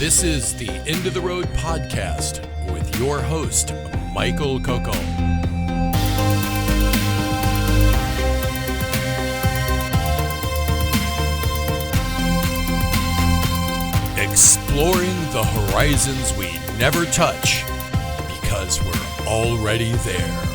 This is the End of the Road podcast with your host, Michael Coco. Exploring the horizons we never touch because we're already there.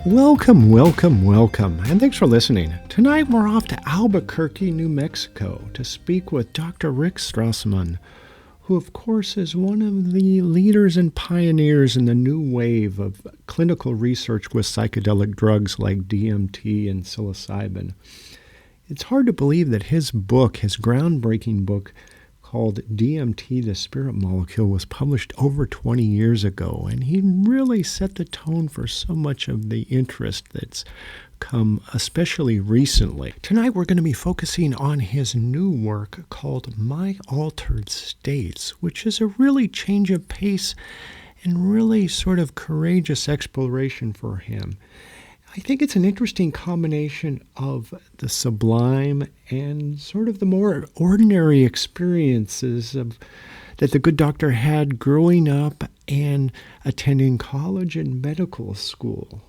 Welcome, and thanks for listening. Tonight we're off to Albuquerque, New Mexico to speak with Dr. Rick Strassman, who of course is one of the leaders and pioneers in the new wave of clinical research with psychedelic drugs like DMT and psilocybin. It's hard to believe that his groundbreaking book called DMT, the Spirit Molecule, was published over 20 years ago, and he really set the tone for so much of the interest that's come, especially recently. Tonight we're going to be focusing on his new work called My Altered States, which is a really change of pace and really sort of courageous exploration for him. I think it's an interesting combination of the sublime and sort of the more ordinary experiences that the good doctor had growing up and attending college and medical school.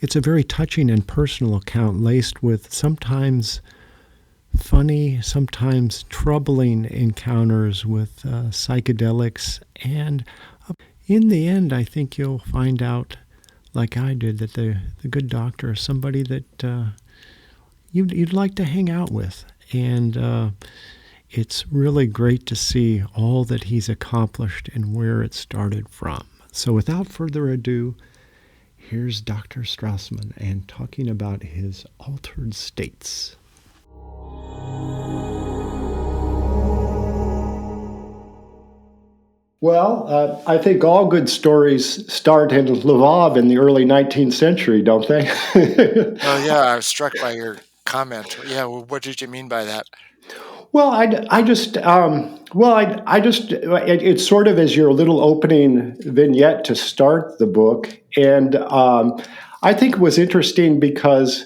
It's a very touching and personal account laced with sometimes funny, sometimes troubling encounters with psychedelics. And in the end, I think you'll find out, like I did, that the good doctor is somebody that you'd like to hang out with. And it's really great to see all that he's accomplished and where it started from. So without further ado, here's Dr. Strassman and talking about his altered states. Well, I think all good stories start in Lvov in the early 19th century, don't they? Oh, yeah, I was struck by your comment. Yeah, well, what did you mean by that? Well, it's sort of as your little opening vignette to start the book. And I think it was interesting because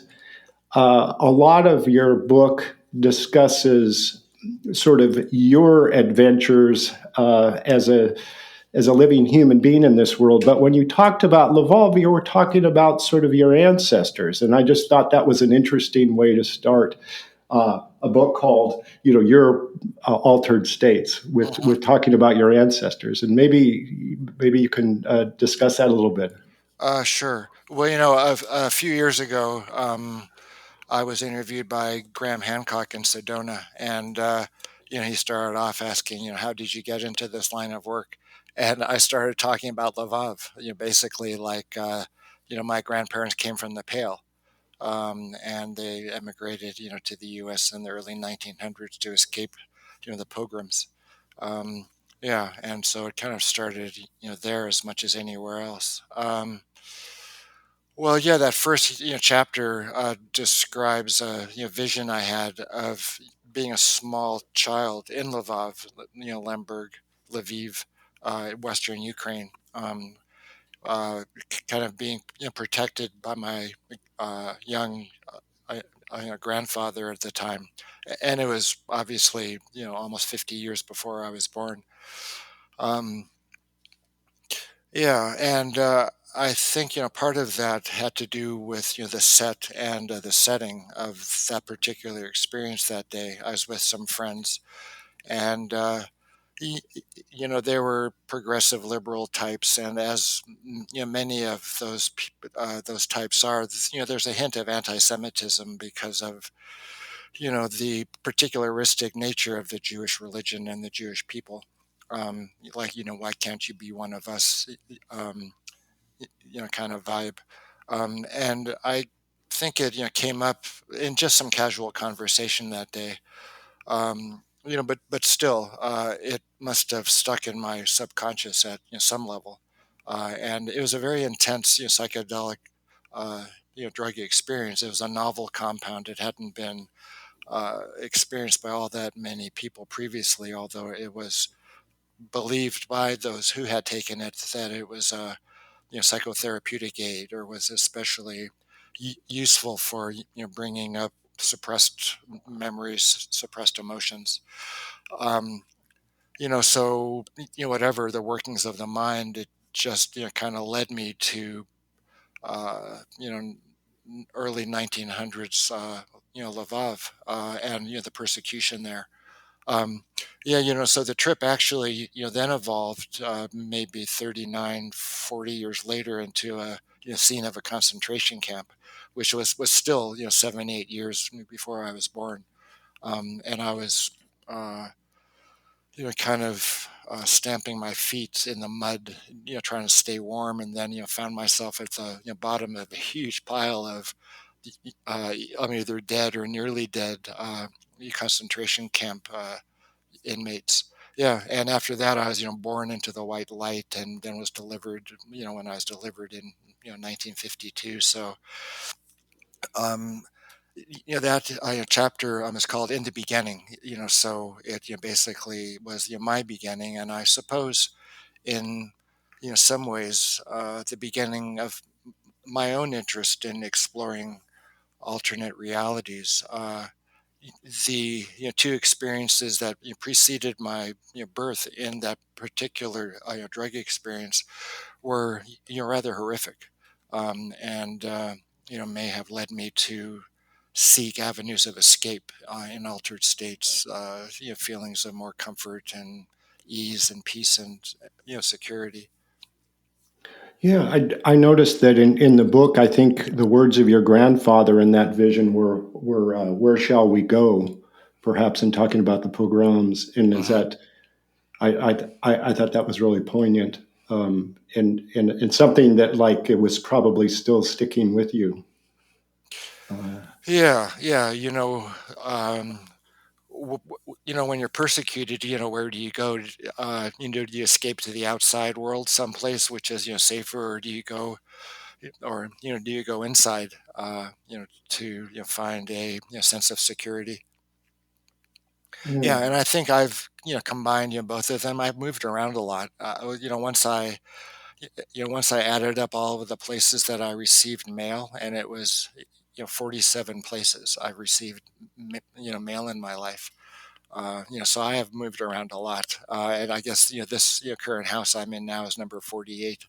a lot of your book discusses sort of your adventures as a living human being in this world. But when you talked about Lvov, you were talking about sort of your ancestors. And I just thought that was an interesting way to start a book called, Your Altered States, with talking about your ancestors. And maybe you can discuss that a little bit. Sure. Well, a few years ago, I was interviewed by Graham Hancock in Sedona, and he started off asking, how did you get into this line of work? And I started talking about Lvov, basically like, my grandparents came from the Pale, and they emigrated, to the U.S. in the early 1900s to escape, the pogroms. Yeah, and so it kind of started, there as much as anywhere else. Well, yeah, that first chapter describes a vision I had of being a small child in Lvov, Lemberg, Lviv, Western Ukraine, kind of being protected by my young grandfather at the time, and it was obviously almost 50 years before I was born. Um, Yeah, and I think part of that had to do with the set and the setting of that particular experience that day. I was with some friends, and y- they were progressive liberal types, and as many of those types are, there's a hint of anti-Semitism because of the particularistic nature of the Jewish religion and the Jewish people. Like, why can't you be one of us? Um, kind of vibe. And I think it, came up in just some casual conversation that day. But still, it must have stuck in my subconscious at some level. And it was a very intense, psychedelic, uh, drug experience. It was a novel compound. It hadn't been experienced by all that many people previously, although it was believed by those who had taken it that it was a psychotherapeutic aid or was especially useful for bringing up suppressed memories, suppressed emotions. Um, so whatever the workings of the mind, it just kind of led me to early 1900s, Lvov, and the persecution there. Um, yeah, so the trip actually, then evolved maybe 39, 40 years later into a scene of a concentration camp, which was still 7, 8 years before I was born, and I was uh, kind of stamping my feet in the mud, trying to stay warm, and then found myself at the bottom of a huge pile of I'm either dead or nearly dead concentration camp inmates. Yeah, and after that, I was born into the white light, and then was delivered. When I was delivered in 1952. So um, that chapter is called "In the Beginning." So it basically was my beginning, and I suppose in some ways the beginning of my own interest in exploring alternate realities. The two experiences that preceded my birth in that particular drug experience were rather horrific, and may have led me to seek avenues of escape in altered states, feelings of more comfort and ease and peace and security. Yeah, I noticed that in the book, I think the words of your grandfather in that vision were "Where shall we go?" Perhaps in talking about the pogroms, and is Hmm. that I thought that was really poignant, and something that like it was probably still sticking with you. Uh, Yeah, yeah. Um, when you're persecuted, where do you go? Do you escape to the outside world, someplace which is safer, or do you go, or do you go inside, to find a sense of security? yeah, Yeah, and I think I've combined both of them. I've moved around a lot. Once I added up all of the places that I received mail, and it was 47 places I've received mail in my life. So I have moved around a lot, and I guess this current house I'm in now is number 48.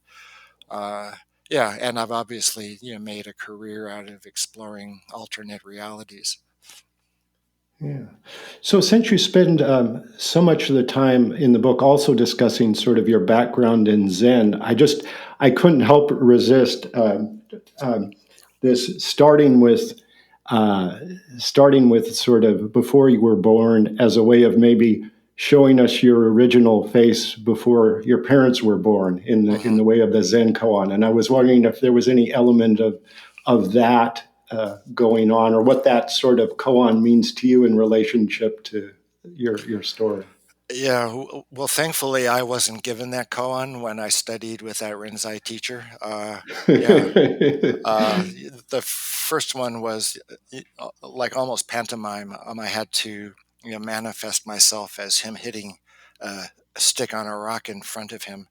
Uh, yeah, and I've obviously made a career out of exploring alternate realities. yeah. So, since you spend so much of the time in the book also discussing sort of your background in Zen, I couldn't help resist um, this uh, starting with sort of before you were born as a way of maybe showing us your original face before your parents were born in Hmm. the way of the Zen koan. And I was wondering if there was any element of that going on, or what that sort of koan means to you in relationship to your story. Yeah, well, thankfully, I wasn't given that koan when I studied with that Rinzai teacher. Yeah, the first one was like almost pantomime. I had to manifest myself as him hitting a stick on a rock in front of him,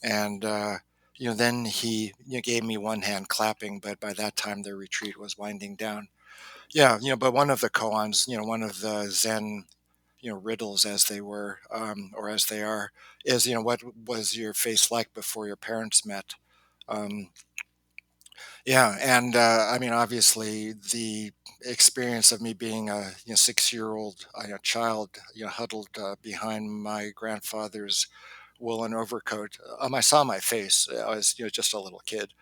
and then he gave me one hand clapping. But by that time, the retreat was winding down. Yeah, but one of the koans, one of the Zen riddles, as they were, or as they are, is what was your face like before your parents met? Um, yeah, and I mean, obviously, the experience of me being a 6-year-old child, huddled behind my grandfather's woolen overcoat. I saw my face. I was just a little kid.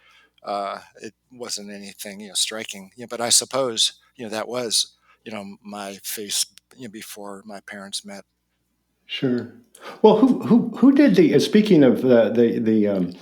It wasn't anything striking. But I suppose that was my face before my parents met. Sure. Well, who did the speaking of the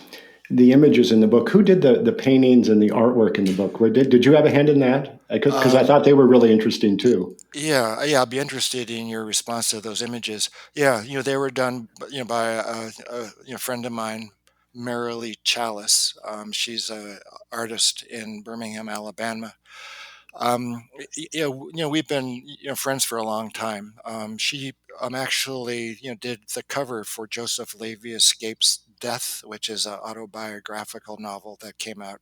images in the book? Who did the paintings and the artwork in the book? Did you have a hand in that? Because I Um, thought they were really interesting too. yeah, yeah, I'd be interested in your response to those images. Yeah, they were done, by a friend of mine, Marilee Chalice. She's a artist in Birmingham, Alabama. We've been friends for a long time. She actually did the cover for Joseph Levi Escape's Death, which is an autobiographical novel that came out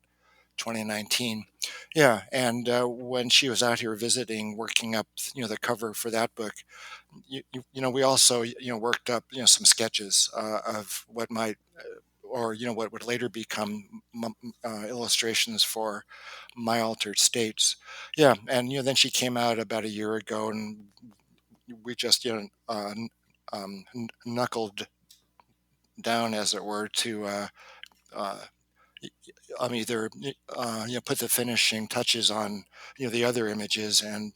2019. Yeah, and when she was out here visiting, working up, the cover for that book, we also, worked up, some sketches of what might, or what would later become illustrations for my altered states. Yeah, and then she came out about a year ago, and we just, knuckled down, as it were, to uh, either put the finishing touches on the other images, and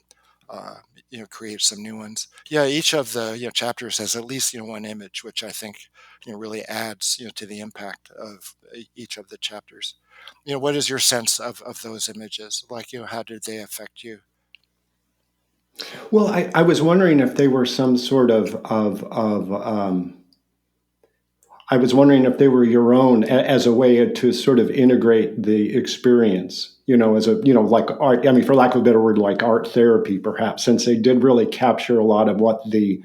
create some new ones. Yeah, each of the chapters has at least one image, which I think really adds to the impact of each of the chapters. What is your sense of those images? Like, how did they affect you? Well, I was wondering if they were some sort I was wondering if they were your own as a way to sort of integrate the experience, as a, like art. I mean, for lack of a better word, like art therapy, perhaps, since they did really capture a lot of what the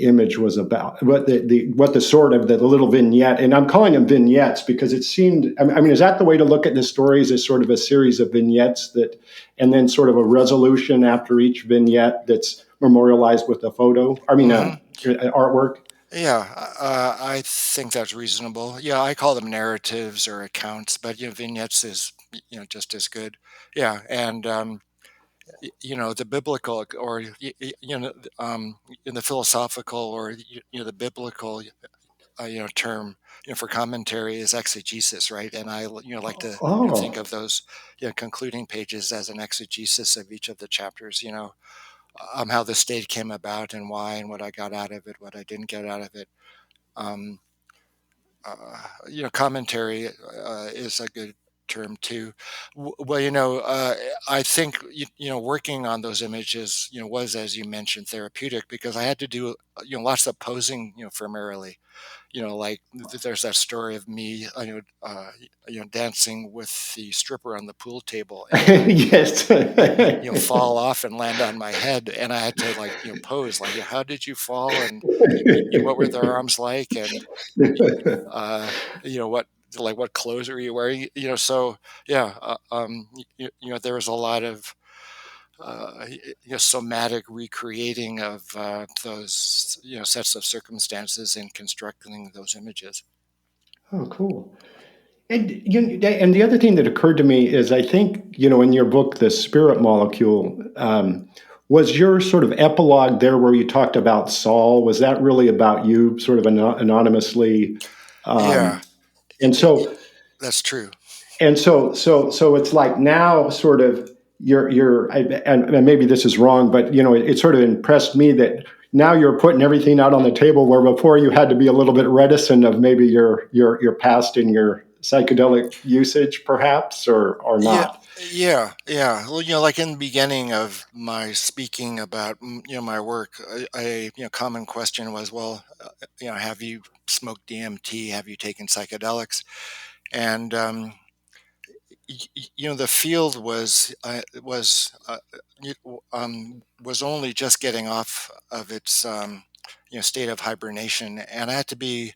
image was about, what the sort of the little vignette, and I'm calling them vignettes because it seemed. I mean, is that the way to look at the stories? As sort of a series of vignettes that, and then sort of a resolution after each vignette that's memorialized with a photo. I mean, Hmm. artwork. Yeah, I think that's reasonable. Yeah, I call them narratives or accounts, but vignettes is just as good. Yeah, and the biblical, or in the philosophical, or the biblical term for commentary is exegesis, right? And I like to think Oh. of those concluding pages as an exegesis of each of the chapters. How the state came about and why, and what I got out of it, what I didn't get out of it. Um, Commentary is a good term too. Well, I think working on those images, was, as you mentioned, therapeutic, because I had to do lots of posing, primarily. Like there's that story of me, dancing with the stripper on the pool table, and Yes. fall off and land on my head, and I had to, like, pose, like, how did you fall, and what were their arms like, and uh, what, like, what clothes are you wearing? So yeah, there was a lot of somatic recreating of those sets of circumstances in constructing those images. Oh, cool. And the other thing that occurred to me is I think, in your book, The Spirit Molecule, was your sort of epilogue there where you talked about Saul? Was that really about you sort of anonymously? Yeah, Um, it, and it, so, that's true. so it's like now sort of and maybe this is wrong, but it sort of impressed me that now you're putting everything out on the table where before you had to be a little bit reticent of maybe your past and your psychedelic usage, perhaps, or Yeah, not. yeah. Well, like in the beginning of my speaking about my work, a common question was, well, have you smoked DMT? Have you taken psychedelics? And the field was only just getting off of its state of hibernation, and I had to be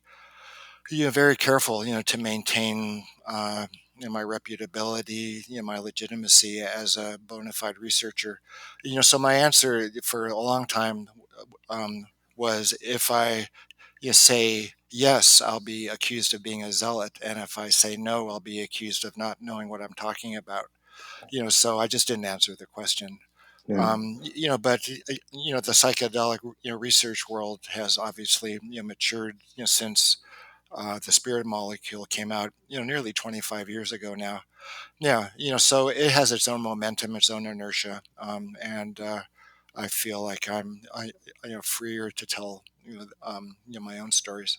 very careful, to maintain my reputability, my legitimacy as a bona fide researcher. So my answer for a long time um, was, if I say yes, I'll be accused of being a zealot, and if I say no, I'll be accused of not knowing what I'm talking about. So I just didn't answer the question. Yeah. But the psychedelic research world has obviously matured since the spirit molecule came out, nearly 25 years ago now. Yeah, so it has its own momentum, its own inertia, and I feel like I'm freer to tell my own stories.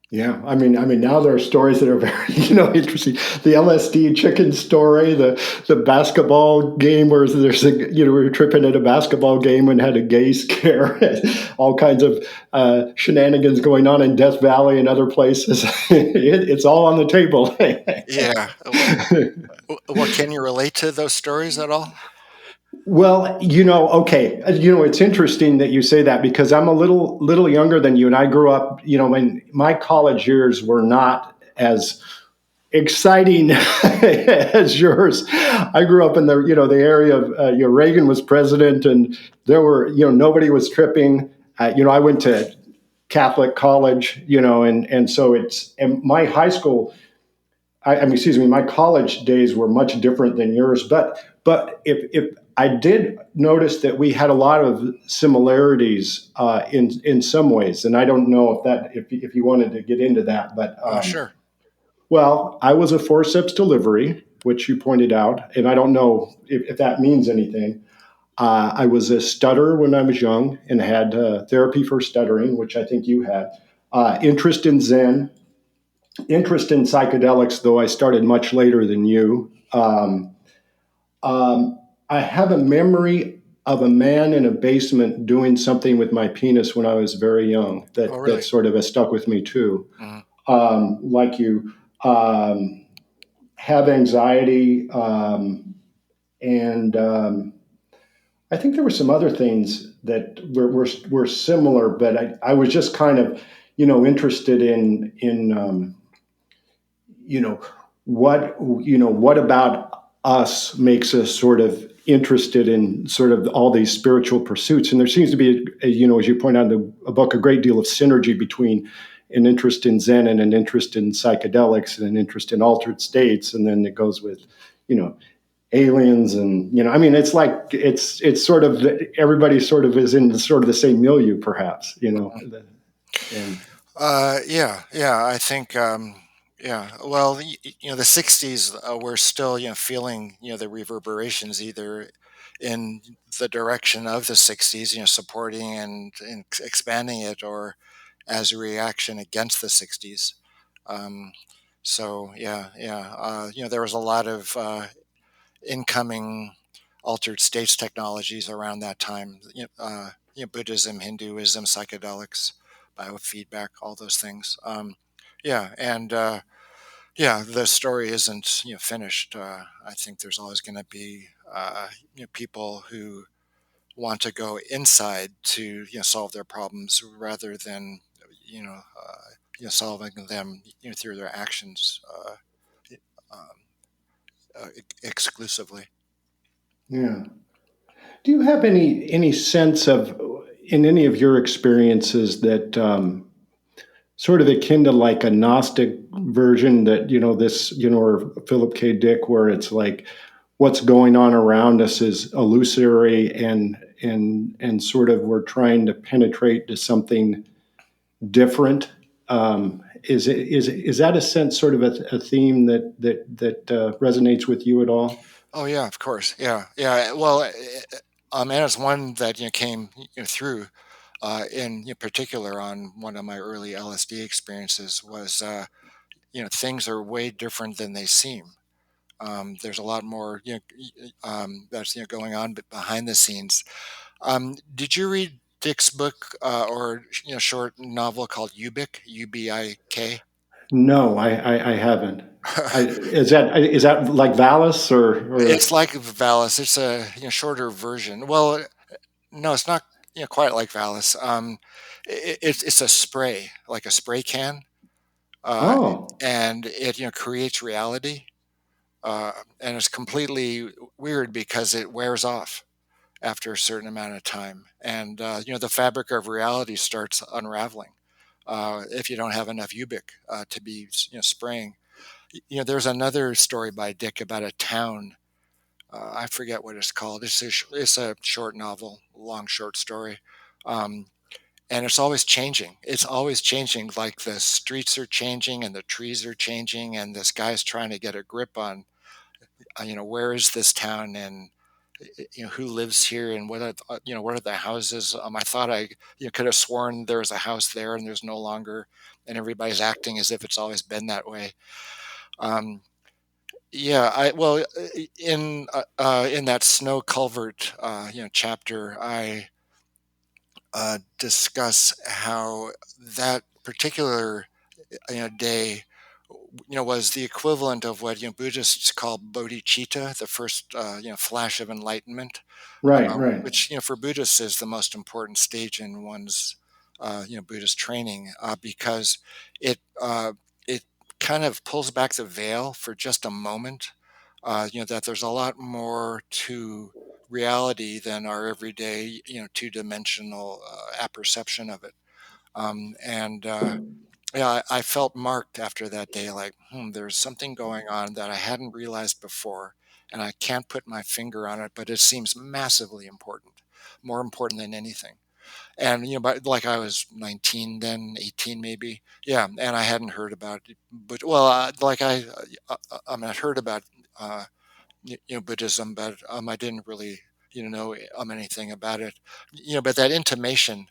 Yeah, I mean, now there are stories that are very, interesting. The LSD chicken story, the basketball game where there's we were tripping at a basketball game and had a gay scare, all kinds of shenanigans going on in Death Valley and other places. It's all on the table. Yeah. Well, can you relate to those stories at all? Well, okay. It's interesting that you say that because I'm a little younger than you, and I grew up. When my college years were not as exciting as yours. I grew up in the area of Reagan was president, and there were nobody was tripping. I went to Catholic college, and so and my high school. I mean, excuse me, my college days were much different than yours, but if I did notice that we had a lot of similarities in some ways, and I don't know if you wanted to get into that, but Oh, sure. well, I was a forceps delivery, which you pointed out, and I don't know if that means anything. I was a stutterer when I was young and had therapy for stuttering, which I think you had. Interest in Zen, interest in psychedelics, though I started much later than you. Um, I have a memory of a man in a basement doing something with my penis when I was very young. Oh, That really? sort of has stuck with me too. Mhm. Like you, have anxiety, and I think there were some other things that were similar, but I was just kind of interested in you know what about us makes us sort of interested in sort of all these spiritual pursuits, and there seems to be as you point out in the book, a great deal of synergy between an interest in Zen and an interest in psychedelics and an interest in altered states, and then it goes with you know aliens, and I mean it's like it's sort of everybody sort of is in sort of the same milieu, perhaps. And Yeah, yeah. I think, yeah. Well, the '60s were still, feeling, the reverberations either in the direction of the '60s, supporting and expanding it, or as a reaction against the '60s. Um, so yeah, yeah. There was a lot of incoming altered states technologies around that time. Buddhism, Hinduism, psychedelics, biofeedback, all those things. Yeah, and yeah, the story isn't finished. I think there's always going to be people who want to go inside to solve their problems rather than solving them through their actions um, exclusively. yeah, do you have any sense of in any of your experiences that sort of akin to like a Gnostic version, that this or Philip K. Dick, where it's like what's going on around us is illusory, and sort of we're trying to penetrate to something different. Is that a sense, sort of a theme that resonates with you at all? Oh yeah, of course. Yeah, yeah. Well, and it's one that came through in particular on one of my early LSD experiences was things are way different than they seem. There's a lot more that's going on behind the scenes. Did you read Dick's book or short novel called Ubik? UBIK? No, I haven't. Is that like Valis or It's like Valis. It's a shorter version. Well, no, it's not quite like Valis. It's a spray, like a spray can, uh, oh, and it creates reality, and it's completely weird because it wears off after a certain amount of time, and the fabric of reality starts unraveling if you don't have enough Ubik to be spraying. There's another story by Dick about a town. I forget what it's called. It's a short novel, long short story. Um, and it's always changing. It's always changing. Like the streets are changing and the trees are changing, and this guy's trying to get a grip on, where is this town, and who lives here, and what are the houses. I thought I could have sworn there was a house there, and there's no longer, and everybody's acting as if it's always been that way. Um, Yeah, I well in that snow culvert chapter, I discuss how that particular day was the equivalent of what Buddhists call bodhicitta, the first flash of enlightenment, right, right. which for Buddhists is the most important stage in one's Buddhist training because it it kind of pulls back the veil for just a moment. That there's a lot more to reality than our everyday, two-dimensional apperception of it. And Yeah, I felt marked after that day, like, there's something going on that I hadn't realized before, and I can't put my finger on it, but it seems massively important, more important than anything. And but like I was 19 then, 18 maybe, yeah, and I hadn't heard about it, but well, I mean, I'd heard about uh, Buddhism, but I didn't really know anything about it. But that intimation,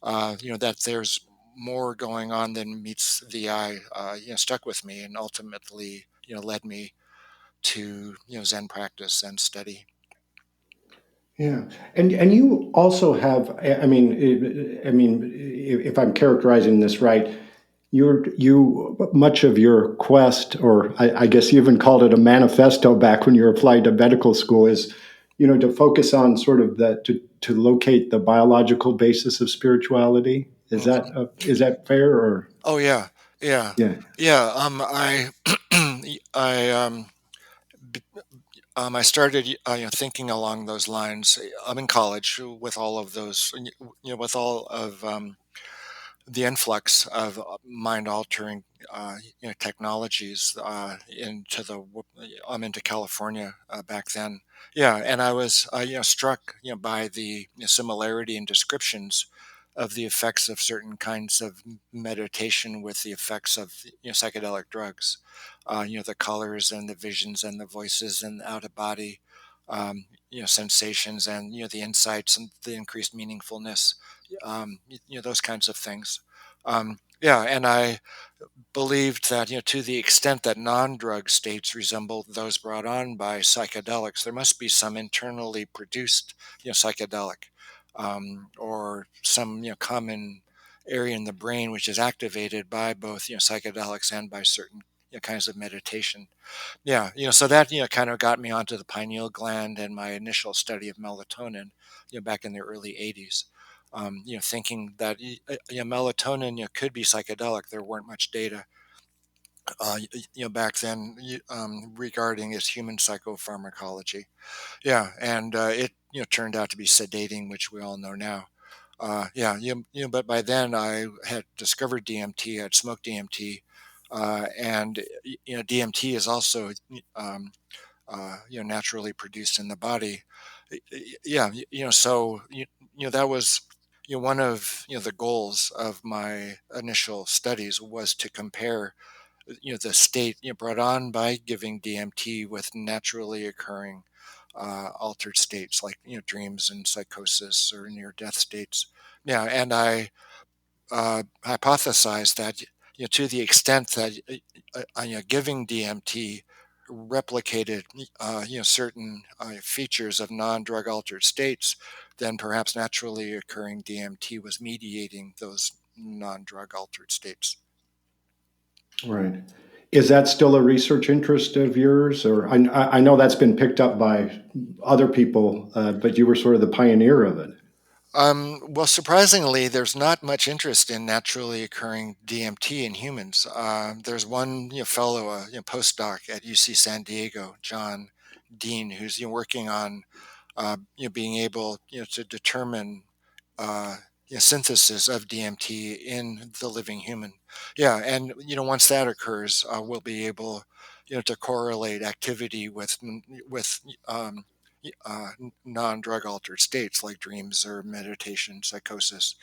that there's more going on than meets the eye, stuck with me and ultimately led me to Zen practice and study. Yeah, and you also have, I mean, if I'm characterizing this right, you much of your quest, or I guess you even called it a manifesto back when you were applied to medical school, is to focus on sort of to locate the biological basis of spirituality. Mhm. Is that fair or Oh yeah, yeah, yeah? yeah. I I b- I started thinking along those lines. I'm in college with all of those, with all of the influx of mind-altering technologies into I'm into California back then. Yeah, and I was struck by the similarity in descriptions of the effects of certain kinds of meditation with the effects of psychedelic drugs. The colors and the visions and the voices and out of body sensations, and the insights and the increased meaningfulness, those kinds of things. Yeah, and I believed that to the extent that non-drug states resemble those brought on by psychedelics, there must be some internally produced psychedelic, or some common area in the brain which is activated by both psychedelics and by certain kinds of meditation. Yeah, so that kind of got me onto the pineal gland and my initial study of melatonin, back in the early '80s. Thinking that melatonin could be psychedelic. There weren't much data, back then, regarding its human psychopharmacology. Yeah, and it turned out to be sedating, which we all know now. Yeah, but by then I had discovered DMT. I'd smoked DMT, and DMT is also naturally produced in the body. Yeah, so that was one of the goals of my initial studies was to compare the state brought on by giving DMT with naturally occurring altered states like dreams and psychosis or near death states. Yeah, and I hypothesized that to the extent that giving DMT replicated certain features of non-drug altered states, then perhaps naturally occurring DMT was mediating those non-drug altered states. Right. Is that still a research interest of yours? Or I know that's been picked up by other people, but you were sort of the pioneer of it. Well, surprisingly, there's not much interest in naturally occurring DMT in humans. There's one fellow, postdoc at UC San Diego, John Dean, who's working on being able to determine synthesis of DMT in the living human. Yeah, and once that occurs, we'll be able to correlate activity with non-drug altered states like dreams or meditation, psychosis.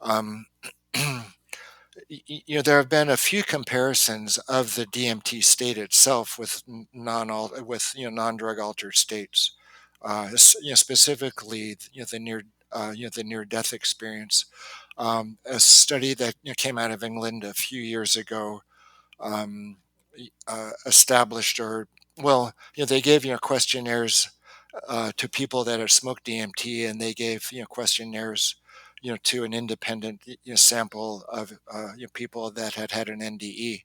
Um, there have been a few comparisons of the DMT state itself with non-drug altered states, specifically the near death experience. A study that came out of England a few years ago um, established, or well, they gave questionnaires to people that had smoked DMT, and they gave questionnaires to an independent sample of people that had had an NDE.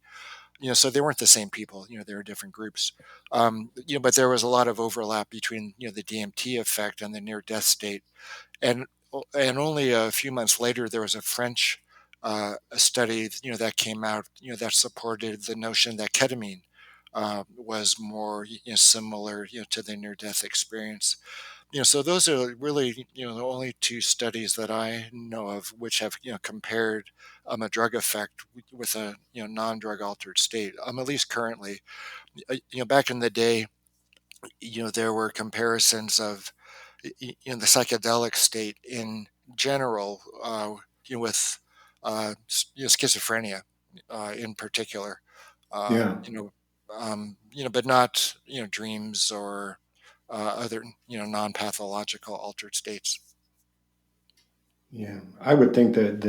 So they weren't the same people. They were different groups. But there was a lot of overlap between the DMT effect and the near death state, and only a few months later there was a French a study, that came out, that supported the notion that ketamine was more, similar, to the near-death experience. So those are really, the only two studies that I know of which have, compared a drug effect with a, non-drug altered state. At least currently, back in the day, there were comparisons of, the psychedelic state in general, with, schizophrenia, in particular, uh, Yeah. you know, but not, dreams or other, non-pathological altered states. Yeah. I would think that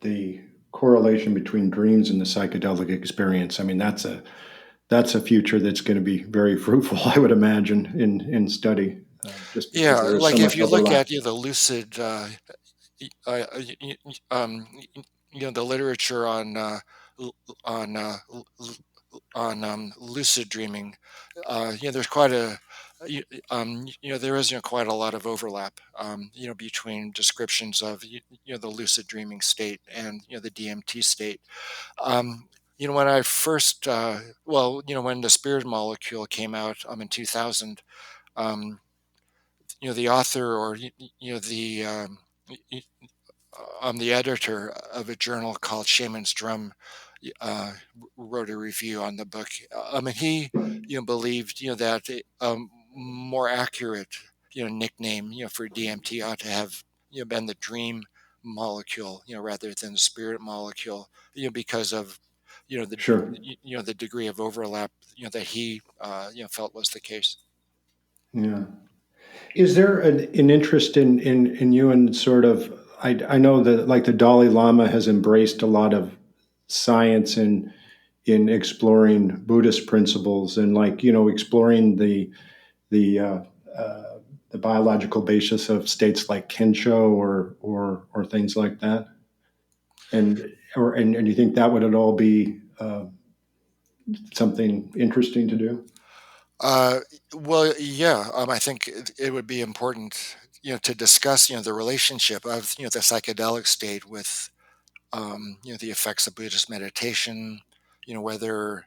the correlation between dreams and the psychedelic experience, I mean, that's a future that's going to be very fruitful, I would imagine, in study, just because Yeah, there is so like if much you look overlap. at, the lucid, y- the literature on on uh, l- l- lucid dreaming, there's quite a there is, quite a lot of overlap, between descriptions of, the lucid dreaming state and, the DMT state. Um, when I first, well, when the spirit molecule came out, in 2000, um, the author, or y- I'm the editor of a journal called Shaman's Drum. Uh, Wrote a review on the book. And he, believed, that more accurate, nickname, for DMT ought to have, been the dream molecule, rather than the spirit molecule, because of, Sure. the degree of overlap, that he, felt was the case. Yeah. Is there an interest in you in sort of, I know that like the Dalai Lama has embraced a lot of science in exploring Buddhist principles and like, exploring the uh, uh, the biological basis of states like Kensho or things like that? And you think that would at all be something interesting to do? Uh, well, yeah, I think it would be important, to discuss, the relationship of, the psychedelic state with, the effects of Buddhist meditation, whether,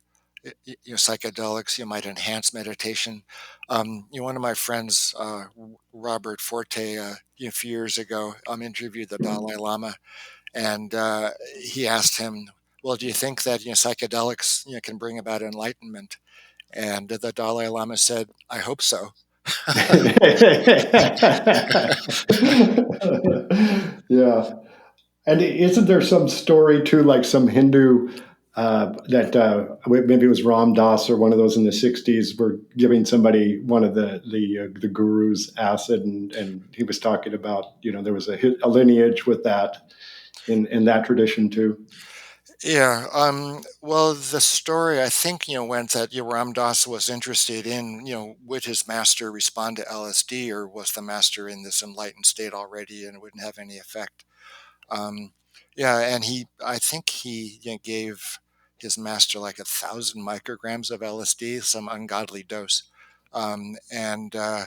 psychedelics, might enhance meditation. One of my friends, Robert Forte, a few years ago, interviewed the Dalai Lama, and he asked him, "Well, do you think that, psychedelics, can bring about enlightenment?" And the Dalai Lama said, "I hope so." Yeah. And isn't there some story too, like some Hindu that maybe it was Ram Dass or one of those in the '60s were giving somebody one of the gurus acid, and he was talking about there was a lineage with that in that tradition too. Yeah. Well, the story, I think, went that, Ram Dass was interested in, would his master respond to LSD, or was the master in this enlightened state already and wouldn't have any effect? Um, yeah, and I think he, gave his master like 1,000 micrograms of LSD, some ungodly dose. And the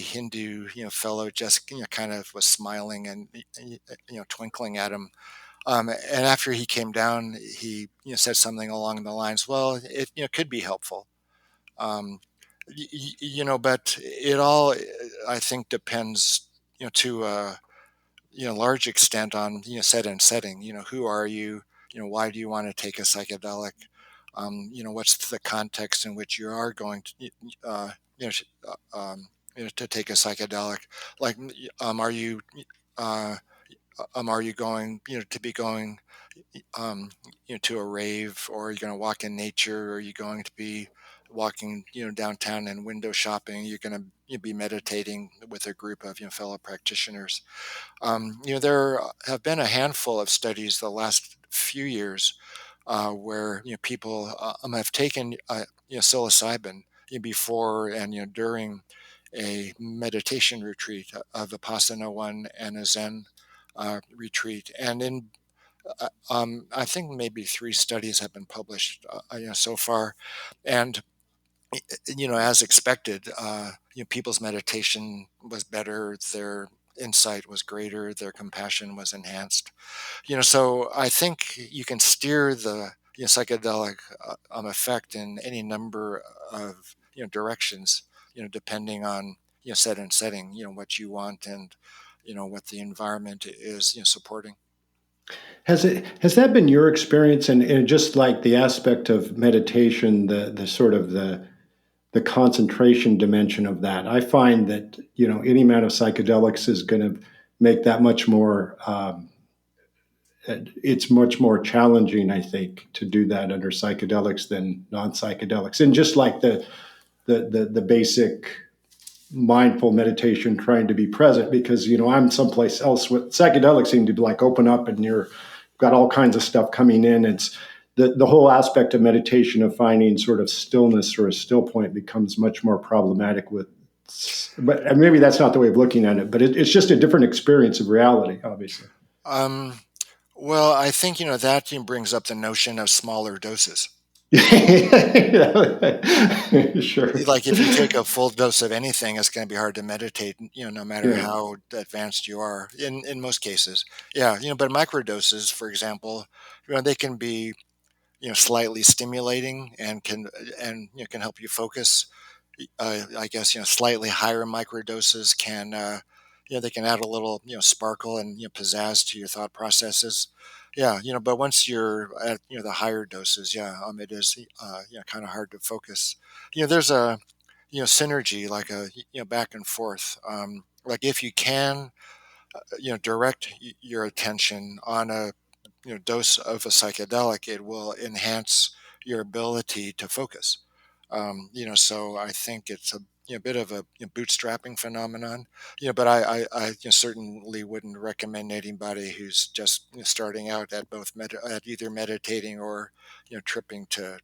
Hindu, fellow just, kind of was smiling and, twinkling at him. And after he came down, he, said something along the lines, "Well, it, could be helpful." Um, but it all, I think, depends, to a, large extent on, set and setting. Who are you? Why do you want to take a psychedelic? What's the context in which you are going to, you know, sh- to take a psychedelic? Like, uh, are you going, to be going, um, to a rave, or are you going to walk in nature, or are you going to be walking, downtown and window shopping? You're going to, be meditating with a group of, fellow practitioners. There have been a handful of studies the last few years, where, people have taken, psilocybin, before and, during a meditation retreat, a Vipassana one and a Zen retreat, and in I think maybe three studies have been published, so far, and as expected, people's meditation was better. Their insight was greater, their compassion was enhanced. So I think you can steer the psychedelic effect in any number of directions, depending on set and setting, what you want and what the environment is supporting. Has that been your experience, and just like the aspect of meditation, the sort of the concentration dimension of that? I find that any amount of psychedelics is going to make that much more. It's much more challenging, I think, to do that under psychedelics than non-psychedelics, and just like the basic mindful meditation, trying to be present, because I'm someplace else. With psychedelics seem to be like open up and you're got all kinds of stuff coming in. It's the whole aspect of meditation, of finding sort of stillness or a still point, becomes much more problematic with. But and maybe that's not the way of looking at it, but it's just a different experience of reality, obviously. Um, well, I think that brings up the notion of smaller doses. Sure. Like if you take a full dose of anything, it's going to be hard to meditate, no matter Yeah. how advanced you are in most cases. Yeah. But microdoses, for example, they can be, slightly stimulating and can help you focus. I guess, slightly higher microdoses can, they can add a little, sparkle and, pizzazz to your thought processes. Yeah. But once you're at, the higher doses, yeah, it is, kind of hard to focus. There's a, synergy, like a, back and forth. Like if you can, direct your attention on a, dose of a psychedelic, it will enhance your ability to focus. So I think it's a bit of a bootstrapping phenomenon. But I certainly wouldn't recommend anybody who's just starting out at both at either meditating or tripping to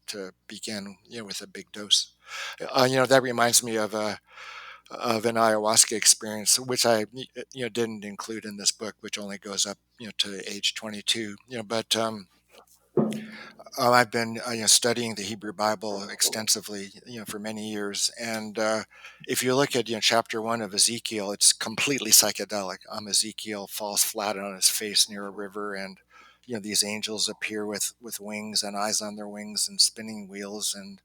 to begin with a big dose. That reminds me of an ayahuasca experience, which I didn't include in this book, which only goes up to age 22. But I've been studying the Hebrew Bible extensively for many years, and if you look at chapter 1 of Ezekiel, it's completely psychedelic. Ezekiel falls flat on his face near a river, and these angels appear with wings and eyes on their wings and spinning wheels and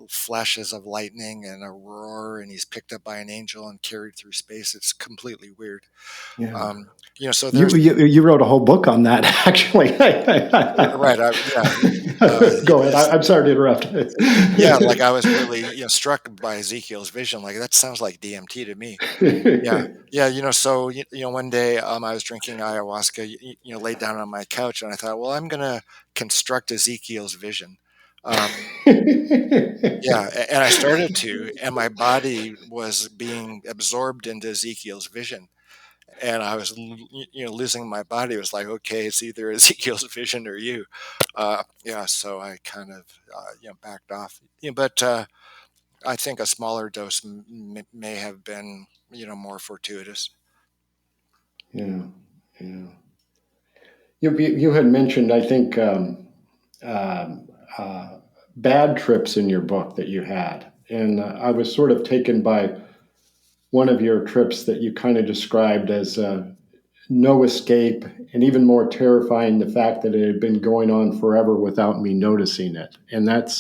flashes of lightning and a roar, and he's picked up by an angel and carried through space. It's completely weird. Yeah. So You, there's you you wrote a whole book on that, actually. right. Yeah. Go ahead. I'm sorry to interrupt. Yeah, like I was really, struck by Ezekiel's vision. Like that sounds like DMT to me. Yeah, yeah. So one day I was drinking ayahuasca. Laid down on my couch, and I thought, well, I'm gonna construct Ezekiel's vision. Um, yeah, and I started to, and my body was being absorbed into Ezekiel's vision, and I was, losing my body. It was like, okay, it's either Ezekiel's vision or you. Yeah, so I kind of, backed off. But I think a smaller dose may have been, more fortuitous. Yeah, yeah. You had mentioned, I think, um, uh, bad trips in your book that you had, and I was sort of taken by one of your trips that you kind of described as no escape, and even more terrifying, the fact that it had been going on forever without me noticing it, and that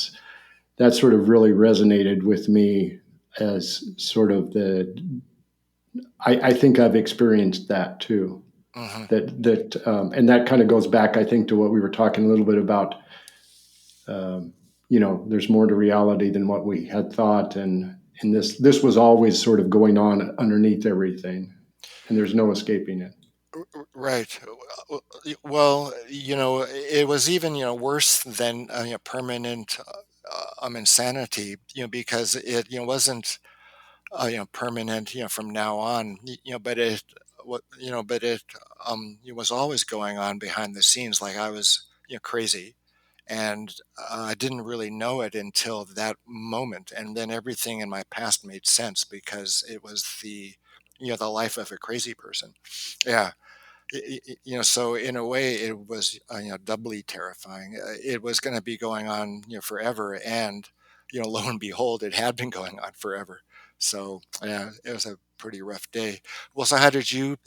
sort of really resonated with me as sort of I think I've experienced that too. Hmm. And that kind of goes back, I think, to what we were talking a little bit about. Um, there's more to reality than what we had thought, and this was always sort of going on underneath everything, and there's no escaping it. Right. Well, it was even, worse than permanent insanity, because it, wasn't permanent, from now on, but it was always going on behind the scenes. Like I was, crazy, and I didn't really know it until that moment, and then everything in my past made sense because it was the life of a crazy person. Yeah. So in a way, it was doubly terrifying. It was going to be going on forever, and lo and behold, it had been going on forever. So yeah, it was a pretty rough day. Well, so how did you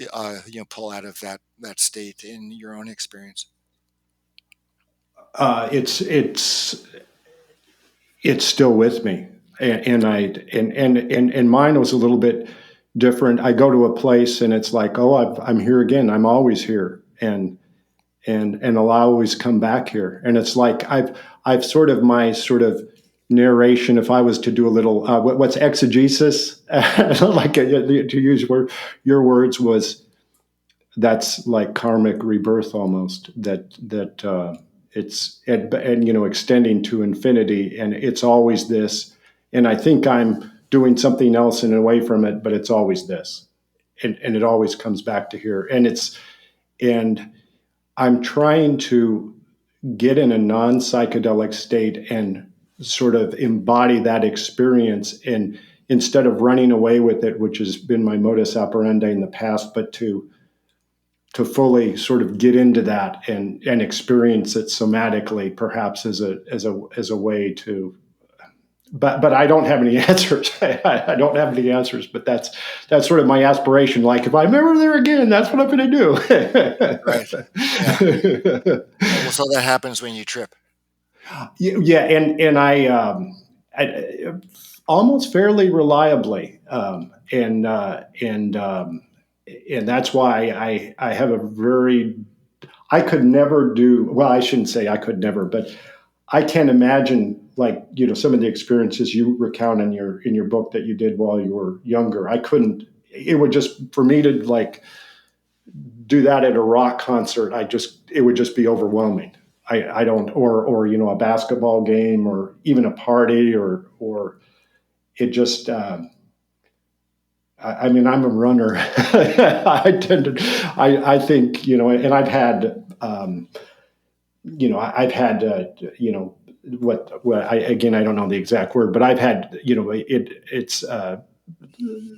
pull out of that state in your own experience? It's still with me, and mine was a little bit different. I go to a place and it's like, oh, I'm here again. I'm always here, and I'll always come back here. And it's like I've sort of my sort of narration. If I was to do a little what's exegesis, like to use your words, was that's like karmic rebirth almost. That it's and extending to infinity, and it's always this. And I think I'm doing something else and away from it, but it's always this, and it always comes back to here. And I'm trying to get in a non psychedelic state and sort of embody that experience, and instead of running away with it, which has been my modus operandi in the past, but to fully sort of get into that and experience it somatically, perhaps as a way to. But I don't have any answers. I don't have any answers. But that's sort of my aspiration. Like if I'm ever there again, that's what I'm going Right. Yeah. to do. Well, so that happens when you trip. Yeah, and I almost fairly reliably, and that's why I have a very I could never do well. I shouldn't say I could never, but I can't imagine like some of the experiences you recount in your book that you did while you were younger. I couldn't. It would just for me to like do that at a rock concert. It would just be overwhelming. I don't or a basketball game or even a party or it just I mean I'm a runner. I think and I've had I've had what I again I don't know the exact word, but I've had it's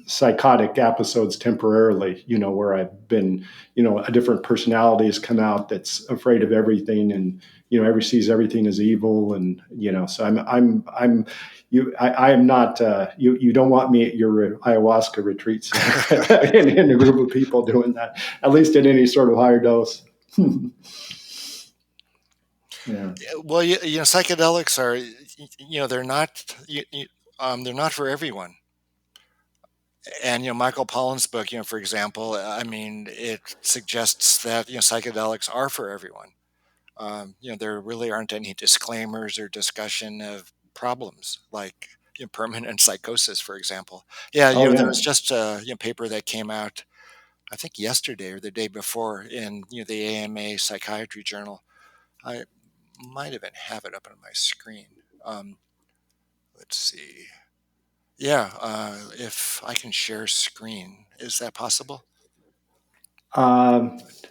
psychotic episodes temporarily, where I've been, a different personality has come out that's afraid of everything, and every sees everything as evil, and so I am not you don't want me at your ayahuasca retreats in a group of people doing that, at least at any sort of higher dose. Yeah. Well, psychedelics are, they're not for everyone. And Michael Pollan's book, for example, I mean, it suggests that psychedelics are for everyone. There really aren't any disclaimers or discussion of problems like permanent psychosis, for example. Yeah, Oh there yeah. was just a paper that came out, I think yesterday or the day before, in the AMA Psychiatry Journal. I might even have it up on my screen. Um, let's see. Yeah, if I can share screen, is that possible?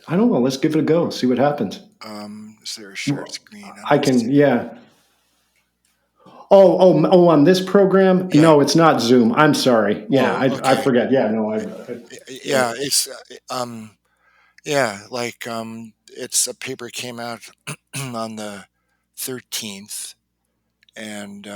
I don't know. Let's give it a go. See what happens. Is there a share screen? Let I me can. see. Yeah. Oh, on this program? Yeah. No, it's not Zoom. I'm sorry. Yeah, Oh, I okay. forget. Yeah, no, Yeah, it's yeah, like it's a paper came out on the 13th, and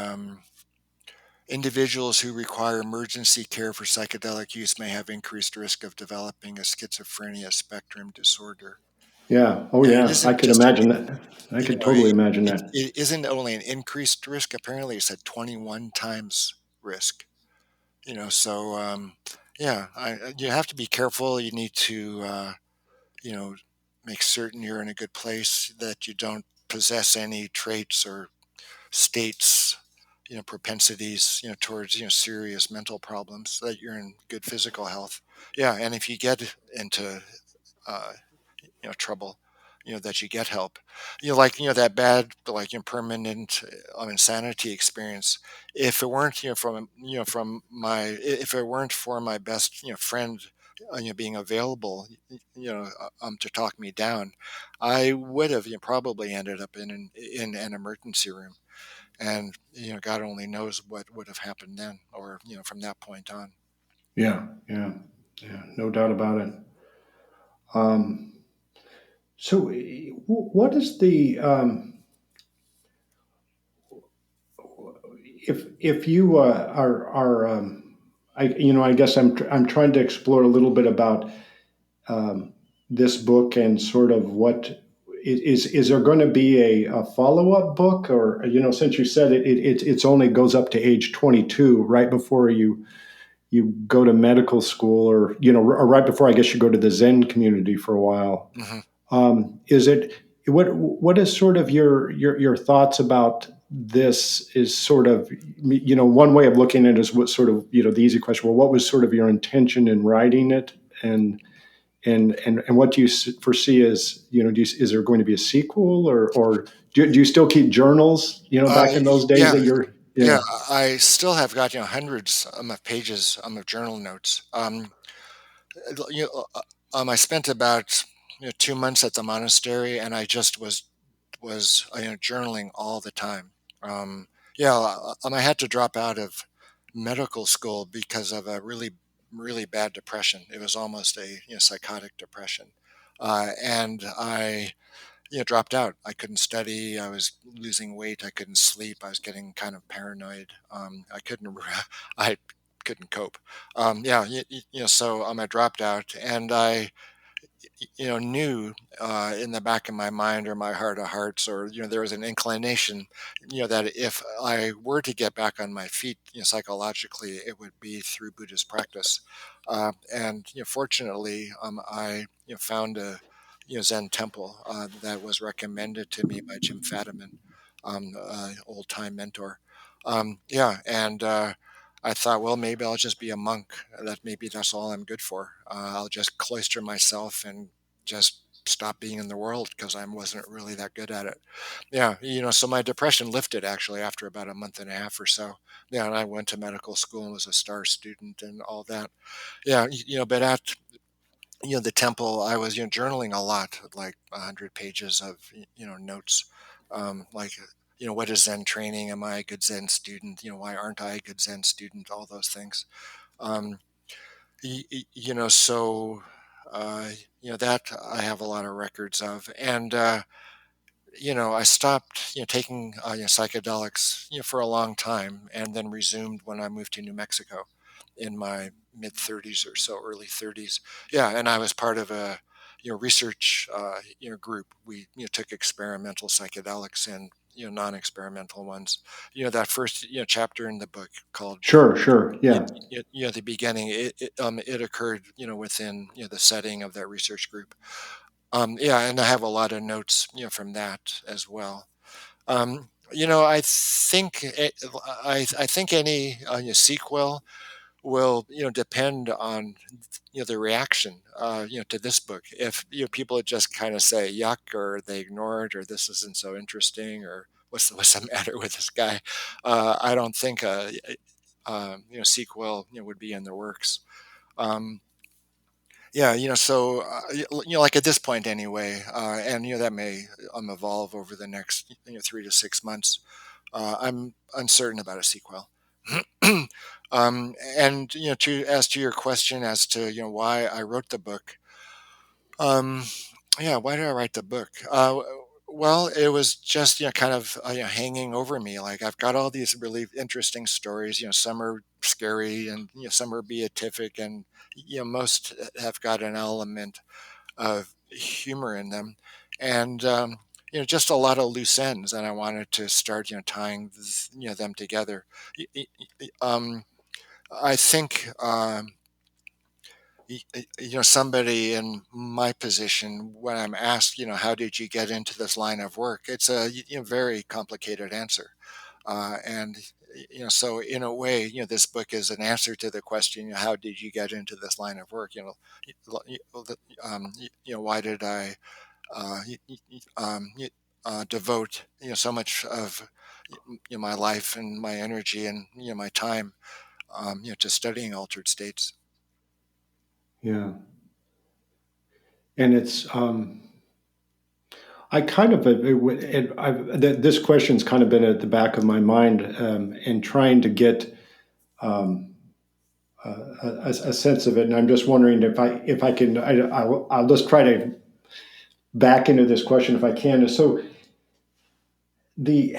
individuals who require emergency care for psychedelic use may have increased risk of developing a schizophrenia spectrum disorder. yeah. Oh, And it yeah. I isn't could just imagine that. I could totally imagine that. it isn't only an increased risk. Apparently, it's at 21 times risk. So yeah, you have to be careful. You need to you know make certain you're in a good place, that you don't possess any traits or states, propensities, towards serious mental problems. That you're in good physical health. Yeah, and if you get into uh, trouble, that you get help. Like that bad, like permanent insanity experience. If it weren't if it weren't for my best friend being available to talk me down, I would have probably ended up in an emergency room. And God only knows what would have happened then, or from that point on. Yeah, yeah, yeah. No doubt about it. Um, so, what is the if you are I guess I'm trying to explore a little bit about this book and sort of what is there going to be a follow-up book, or since you said it's only goes up to age 22, right before you go to medical school, or right before I guess you go to the Zen community for a while. Hmm. Is it what is sort of your thoughts about this? Is sort of one way of looking at it is what sort of the easy question. Well, what was sort of your intention in writing it, and what do you foresee as is there going to be a sequel, or do you still keep journals? Back in those days Yeah, that you're yeah. yeah. I still have got hundreds of pages of journal notes. You know, I spent about 2 months at the monastery, and I just was journaling all the time. Yeah, I had to drop out of medical school because of a really bad depression. It was almost a psychotic depression, and I dropped out. I couldn't study. I was losing weight. I couldn't sleep. I was getting kind of paranoid. I couldn't I couldn't cope. Yeah, so I dropped out, and I knew in the back of my mind or my heart of hearts, or there was an inclination, that if I were to get back on my feet, psychologically, it would be through Buddhist practice. And fortunately, I found a Zen temple that was recommended to me by Jim Fadiman, old time mentor. Yeah, and I thought, well, maybe I'll just be a monk. That maybe that's all I'm good for. I'll just cloister myself and just stop being in the world because I wasn't really that good at it. Yeah, so my depression lifted actually after about a month and a half or so. Yeah, and I went to medical school and was a star student and all that. Yeah, but at the temple, I was journaling a lot, like 100 pages of notes, like what is Zen training? Am I a good Zen student? Why aren't I a good Zen student? All those things. Um, so uh, that I have a lot of records of, and I stopped taking psychedelics for a long time, and then resumed when I moved to New Mexico in my mid 30s or so, early 30s. Yeah, and I was part of a research group. We took experimental psychedelics and non-experimental ones. That first chapter in the book called Sure, yeah. the beginning. It occurred within the setting of that research group. Yeah, and I have a lot of notes from that as well. I think I think any sequel will depend on the reaction to this book. If people just kind of say yuck, or they ignore it, or this isn't so interesting, or what's the matter with this guy, I don't think sequel would be in the works. Um, yeah, so like at this point anyway, and that may evolve over the next 3 to 6 months. I'm uncertain about a sequel. And to as to your question as to why I wrote the book. Um, yeah, why did I write the book? Well, it was just kind of hanging over me. Like I've got all these really interesting stories. Some are scary, and some are beatific, and most have got an element of humor in them, and just a lot of loose ends. And I wanted to start tying them together. Y- y- I think. Somebody in my position, when I'm asked, how did you get into this line of work? It's a very complicated answer. And, so in a way, this book is an answer to the question, how did you get into this line of work? Why did I devote, so much of my life and my energy and, my time, to studying altered states? Yeah. And it's I kind of this question's kind of been at the back of my mind, and trying to get um, a sense of it. And I'm just wondering if I can I'll just try to back into this question if I can. So the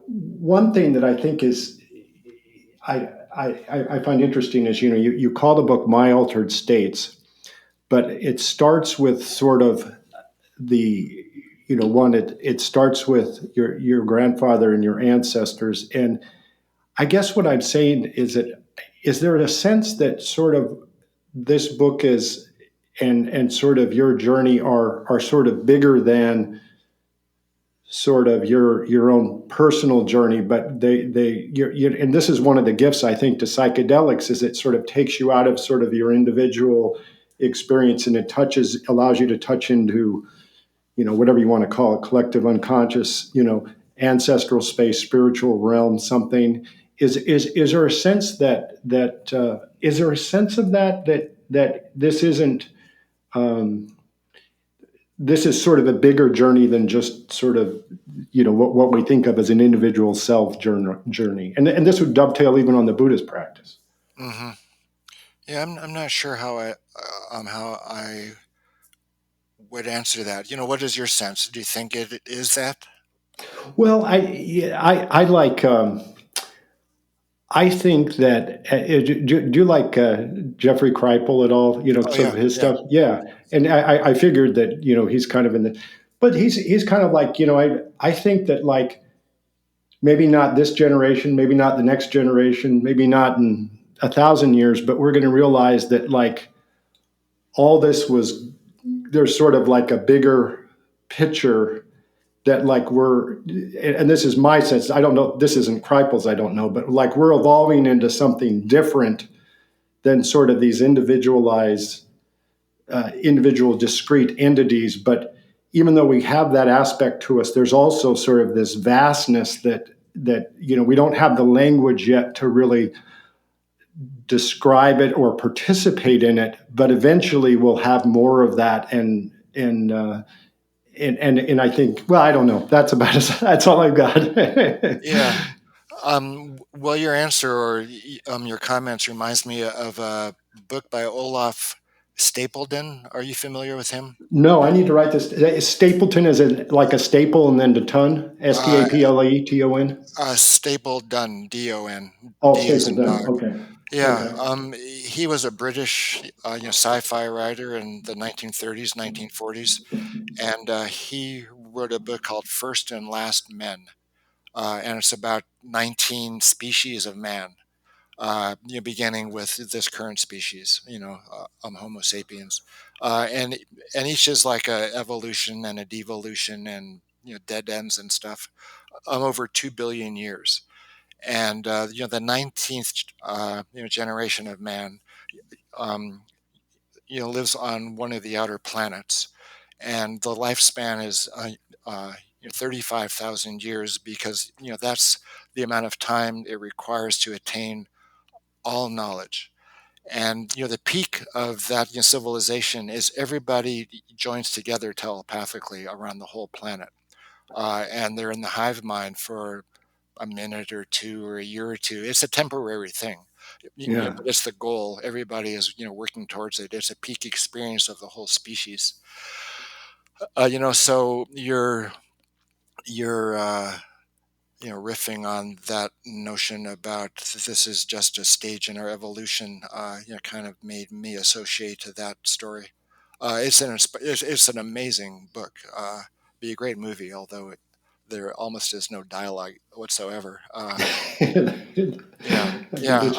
one thing that I think is I find interesting is, you call the book My Altered States, but it starts with sort of the, it starts with your grandfather and your ancestors. And I guess what I'm saying is that, is there a sense that sort of this book is, and sort of your journey are sort of bigger than sort of your own personal journey, but and this is one of the gifts I think to psychedelics, is it sort of takes you out of sort of your individual experience, and it allows you to touch into, whatever you want to call it, collective unconscious, ancestral space, spiritual realm, something. Is there a sense is there a sense of that this isn't, this is sort of a bigger journey than just sort of, what we think of as an individual self journey, and this would dovetail even on the Buddhist practice. Hmm. Yeah, I'm not sure how I would answer that. What is your sense? Do you think it is that? Well, yeah, I like. I think that, do you like Jeffrey Kripal at all? Oh Some of yeah, his yeah. stuff. Yeah, and I figured that, he's kind of in the, but he's kind of like, I think that, like, maybe not this generation, maybe not the next generation, maybe not in 1,000 years, but we're going to realize that, like, all this was, there's sort of like a bigger picture that, like, and this is my sense, I don't know, this isn't Kripal's, I don't know, but like we're evolving into something different than sort of these individual discrete entities. But even though we have that aspect to us, there's also sort of this vastness that we don't have the language yet to really describe it or participate in it, but eventually we'll have more of that. And I think, well, I don't know. That's all I've got. Yeah. Well, your answer or your comments reminds me of a book by Olaf Stapledon. Are you familiar with him? No, I need to write this. Stapleton is like a staple and then the ton. Uh, Stapleton. Staple Dunn, D-O-N. Oh, D as in Stapleton. dog. Okay. Yeah. Okay. He was a British, sci-fi writer in the 1930s, 1940s, and he wrote a book called First and Last Men, and it's about 19 species of man. Beginning with this current species, Homo sapiens, and each is like a evolution and a devolution and dead ends and stuff, over 2 billion years, and the 19th generation of man, um, lives on one of the outer planets, and the lifespan is 35,000 years because that's the amount of time it requires to attain all knowledge. And the peak of that civilization is everybody joins together telepathically around the whole planet, and they're in the hive mind for a minute or two or a year or two. It's a temporary thing, Yeah. but it's the goal. Everybody is working towards it. It's a peak experience of the whole species. So you're riffing on that notion about this is just a stage in our evolution, kind of made me associate to that story. It's an amazing book. Be a great movie, although there almost is no dialogue whatsoever. Yeah, yeah. It's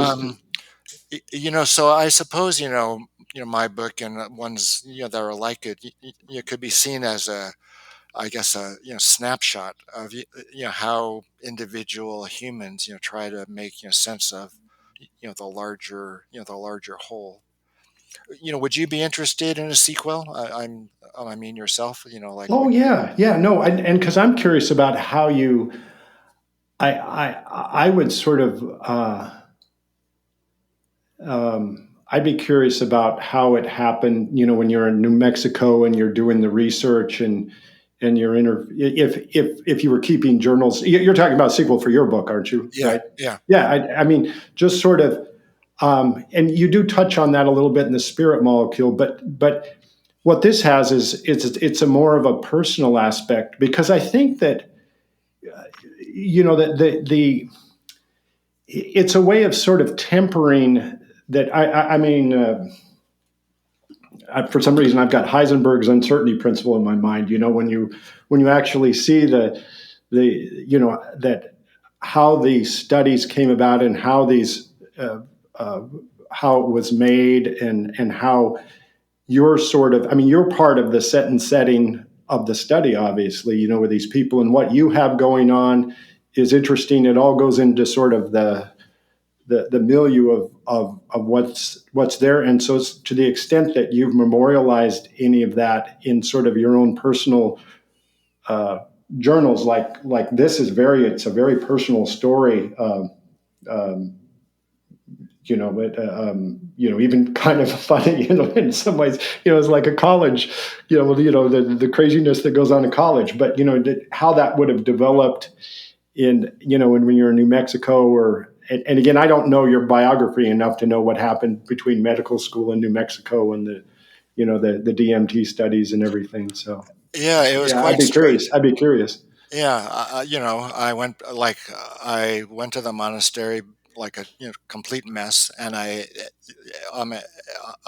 just, So I suppose my book and ones that are like it, could be seen as I guess a snapshot of how individual humans try to make sense of the larger whole. Would you be interested in a sequel? I mean yourself. Like oh would yeah, yeah. No, and because I'm curious about how you, I would sort of, I'd be curious about how it happened. When you're in New Mexico and you're doing the research and you're if you were keeping journals. You're talking about a sequel for your book, aren't you? yeah, Right? yeah, Yeah. I mean, just sort of, and you do touch on that a little bit in the spirit molecule, but what this has is it's a more of a personal aspect, because I think that that the it's a way of sort of tempering that. I mean, for some reason, I've got Heisenberg's uncertainty principle in my mind. When you actually see the that how these studies came about and how these uh, how it was made, and how you're sort of, I mean, you're part of the set and setting of the study, obviously, with these people, and what you have going on is interesting. It all goes into sort of the milieu of what's there. And so it's to the extent that you've memorialized any of that in sort of your own personal uh, journals, like this is it's a very personal story. Um, but even kind of funny, in some ways, it's like a college, the craziness that goes on in college, but how that would have developed in, when you're in New Mexico, and again, I don't know your biography enough to know what happened between medical school in New Mexico and the DMT studies and everything. So Yeah, it was yeah, quite strange. I'd be curious. Yeah, I went to the monastery like a complete mess, and um,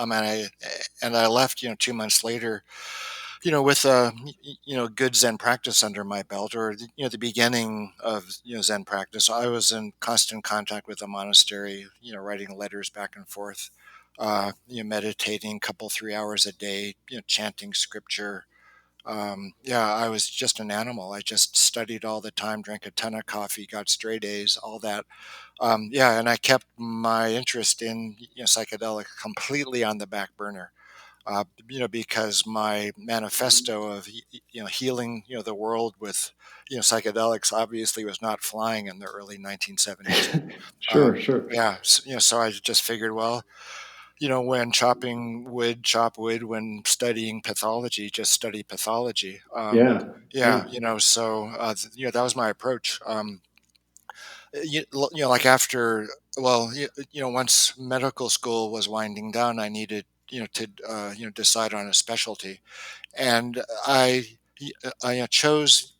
I left 2 months later, with good Zen practice under my belt, or the beginning of Zen practice. I was in constant contact with the monastery, writing letters back and forth, meditating a couple 3 hours a day, chanting scripture. Yeah, I was just an animal. I just studied all the time, drank a ton of coffee, got straight A's, all that. Yeah, and I kept my interest in psychedelic completely on the back burner. Because my manifesto of healing the world with psychedelics obviously was not flying in the early 1970s. Sure, sure. Yeah, so I just figured, well, when chop wood, when studying pathology, just study pathology. Yeah, Yeah, yeah. so that was my approach. Like after, well, once medical school was winding down, I needed to decide on a specialty, and I chose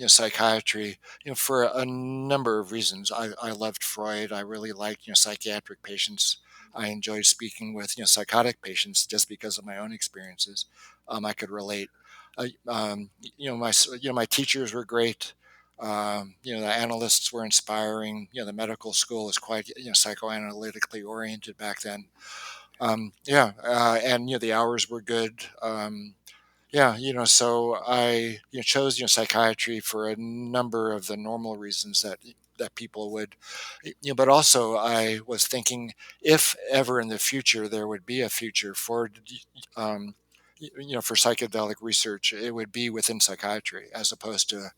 psychiatry for a number of reasons. I loved Freud. I really liked psychiatric patients. I enjoyed speaking with psychotic patients just because of my own experiences. I could relate. My teachers were great. The analysts were inspiring. The medical school was quite psychoanalytically oriented back then. Yeah, and the hours were good. Yeah, so I chose psychiatry for a number of the normal reasons that people would, but also I was thinking, if ever in the future there would be a future for um, for psychedelic research, it would be within psychiatry as opposed to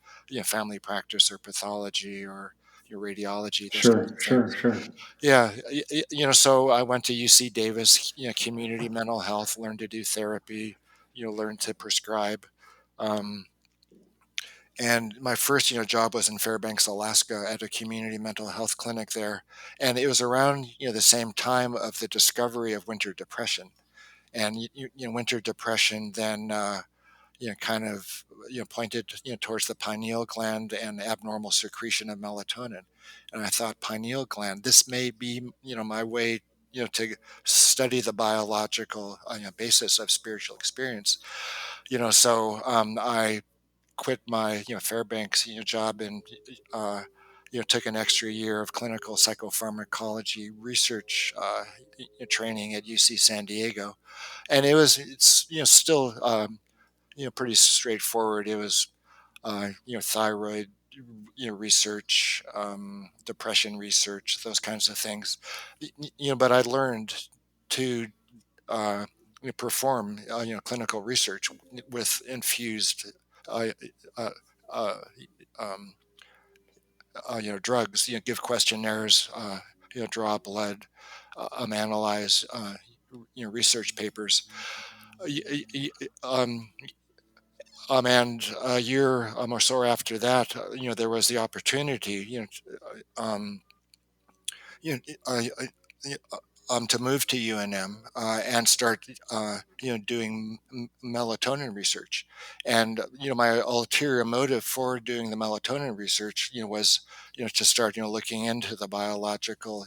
family practice or pathology or radiology, those kinds Sure, of sure, things. sure. Yeah, so I went to UC Davis, community mental health, learned to do therapy, learned to prescribe. Um, and my first, job was in Fairbanks, Alaska, at a community mental health clinic there. And it was around, the same time of the discovery of winter depression. And winter depression then kind of pointed towards the pineal gland and abnormal secretion of melatonin. And I thought, pineal gland, this may be my way to study the biological basis of spiritual experience. So I quit my Fairbanks job, and took an extra year of clinical psychopharmacology research training at UC San Diego. And it's still pretty straightforward. It was thyroid research, depression research, those kinds of things. But I learned to perform clinical research with infused uh, uh, uh, um, drugs. Give questionnaires, draw blood, analyze research papers. Uh, y- y- y- um, and a year or so after that, there was the opportunity, you know, um, you know, to move to UNM and start doing melatonin research. And my ulterior motive for doing the melatonin research was to start looking into the biological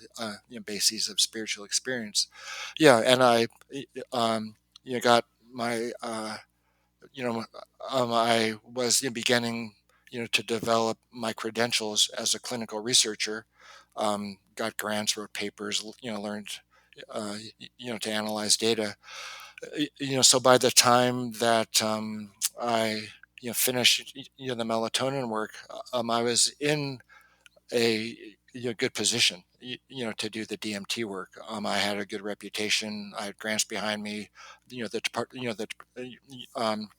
bases of spiritual experience. Yeah, and I got my I was beginning to develop my credentials as a clinical researcher. Got grants, wrote papers, learned to analyze data. So by the time that I finished the melatonin work, I was in a good position, to do the DMT work. I had a good reputation. I had grants behind me. The depart, um,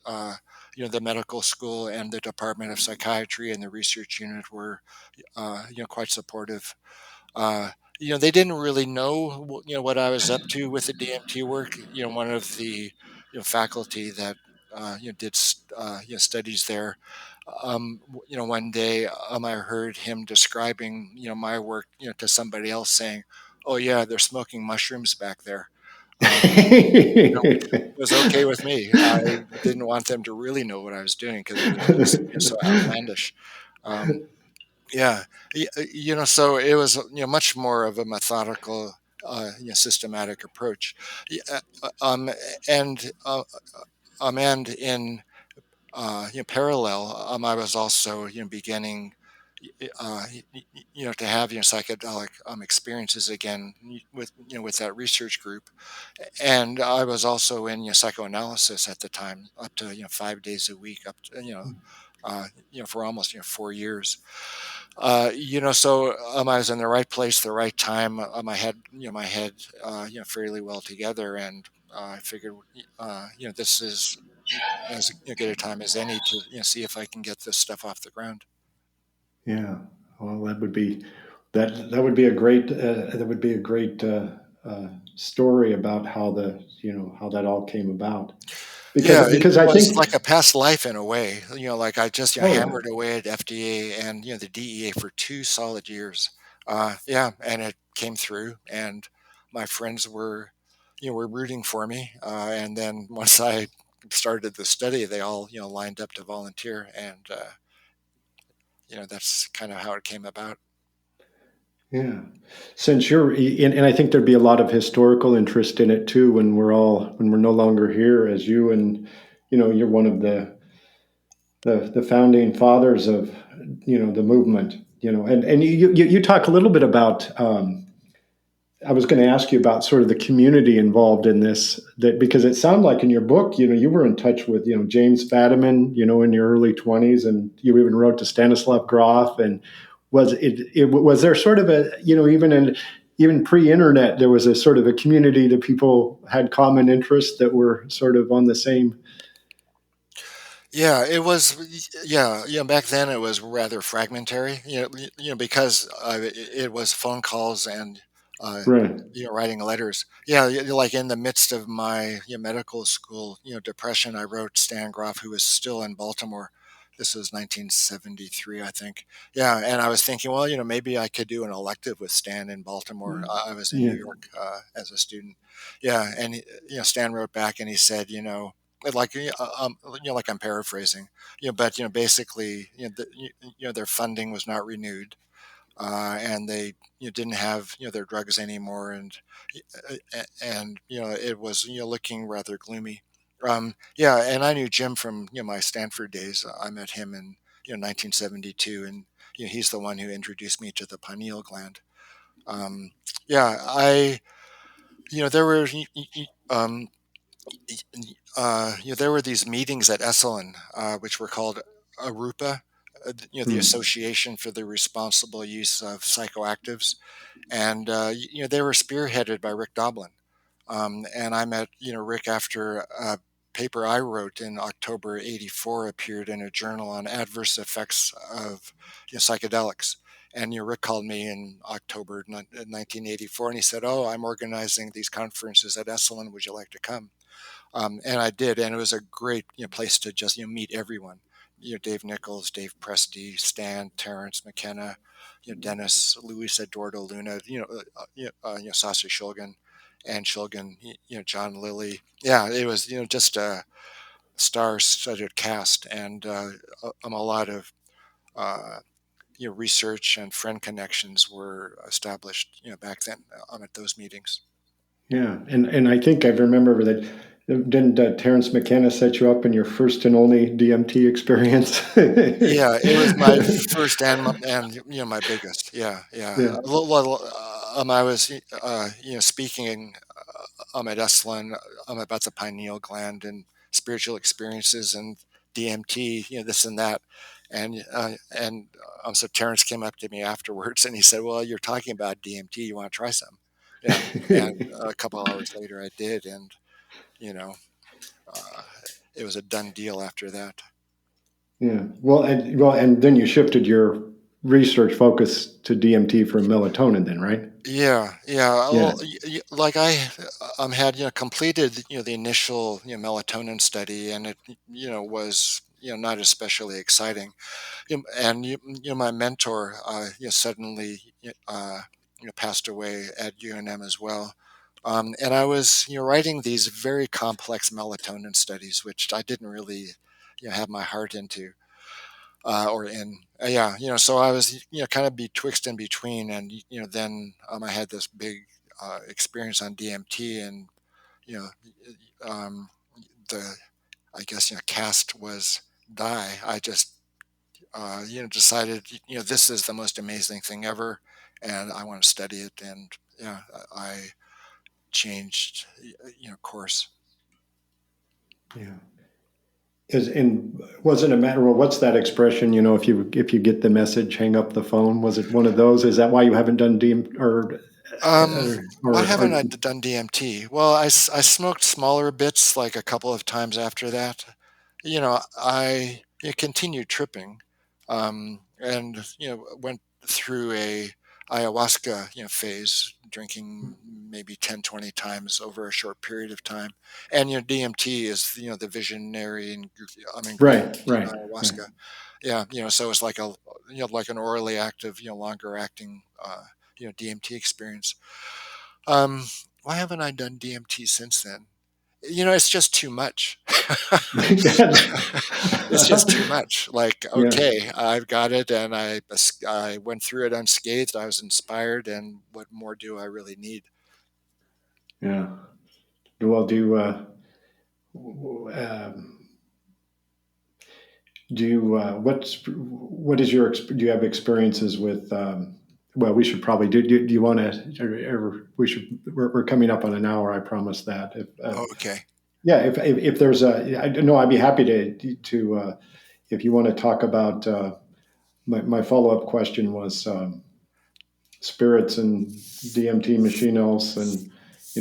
uh, the medical school and the Department of Psychiatry and the research unit were, quite supportive. Uh, they didn't really know, what I was up to with the DMT work. One of the, faculty that, did, studies there. One day, I heard him describing, my work, to somebody else saying, "Oh yeah, they're smoking mushrooms back there," which was okay with me. I didn't want them to really know what I was doing because it was just so outlandish. Um, yeah, so it was much more of a methodical, systematic approach. Yeah, and and in parallel, I was also beginning to have psychedelic experiences again with with that research group, and I was also in psychoanalysis at the time, up to 5 days a week, up to for almost 4 years. So I was in the right place, the right time. I had my head fairly well together, and I figured this is as good a time as any to see if I can get this stuff off the ground. Yeah. Well, that would be a great story about how how that all came about. Yeah, it Because I was think, like a past life in a way. Like I just oh yeah. hammered away at FDA and the DEA for 2 solid years. Yeah, and it came through, and my friends were were rooting for me. And then once I started the study, they all lined up to volunteer, and that's kind of how it came about. Yeah. Since and I think there'd be a lot of historical interest in it too when we're no longer here, as you and you're one of the founding fathers of the movement. And you talk a little bit about. I was going to ask you about sort of the community involved in this, that because it sounded like in your book, you were in touch with James Fadiman, in your early 20s, and you even wrote to Stanislav Grof. And was there sort of a even pre-internet, there was a sort of a community that people had common interests that were sort of on the same. Yeah, it was. Yeah, back then it was rather fragmentary. Because it was phone calls and uh, Right. writing letters. Yeah, like in the midst of my medical school depression, I wrote Stan Groff, who was still in Baltimore. This was 1973, I think. Yeah, and I was thinking, well, maybe I could do an elective with Stan in Baltimore. I was in New Yeah. York as a student. Yeah, and Stan wrote back and he said, like like I'm paraphrasing, but basically, their funding was not renewed, and they didn't have their drugs anymore, and it was looking rather gloomy. Yeah, and I knew Jim from my Stanford days. I met him in 1972, and he's the one who introduced me to the pineal gland. Um, yeah, there were um, there were these meetings at Esalen, which were called Arupa, the Hmm. Association for the Responsible Use of Psychoactives, and they were spearheaded by Rick Doblin. And I met Rick after a paper I wrote in October '84 appeared in a journal on adverse effects of psychedelics. And Rick called me in October 1984, and he said, "Oh, I'm organizing these conferences at Esalen. Would you like to come?" And I did, and it was a great place to just meet everyone. Dave Nichols, Dave Presti, Stan, Terrence McKenna, Dennis, Luis Eduardo Luna, Sasha Shulgin, and Shulgin, John Lilly. Yeah, it was just a star-studded cast, and a lot of uh, research and friend connections were established back then at those meetings. Yeah, and I think I remember that. Didn't Terrence McKenna set you up in your first and only DMT experience? Yeah, it was my first and my biggest. Yeah, yeah. Yeah. I was speaking at Esalen about the pineal gland and spiritual experiences and DMT, this and that, and so Terrence came up to me afterwards and he said, "Well, you're talking about DMT. You want to try some?" Yeah, and a couple hours later, I did, and you know, uh, it was a done deal after that. Yeah. And then you shifted your research focus to DMT for melatonin, then, right? Yeah, yeah. Yeah. Well, like I had completed the initial melatonin study, and it was not especially exciting. And my mentor suddenly passed away at UNM as well. And I was writing these very complex melatonin studies, which I didn't really have my heart into or in yeah, so I was kind of betwixt and between, and then I had this big experience on DMT, and you know um, the I guess cast was die. I just decided this is the most amazing thing ever, and I want to study it, and yeah, I changed course. Yeah. And wasn't a matter of what's that expression? If you get the message, hang up the phone. Was it one of those? Is that why you haven't done DM Um, why haven't or I done DMT? Well, I smoked smaller bits like a couple of times after that. I continued tripping, and went through a ayahuasca phase, drinking maybe 10, 20 times over a short period of time. And DMT is the visionary and ingredient right, in right, right. ayahuasca. Yeah, so it's like a like an orally active, longer acting DMT experience. Um, why haven't I done DMT since then? It's just too much. It's just too much. Like, Yeah, okay, I've got it, and I went through it unscathed. I was inspired, and what more do I really need? yeah. Well, um, do you what is your do you have experiences with? Well, we should probably do you want to? Or we should. We're coming up on an hour. I promise that. Okay. Yeah, if there's I don't know, I'd be happy to if you want to talk about. My follow up question was spirits and DMT machines, and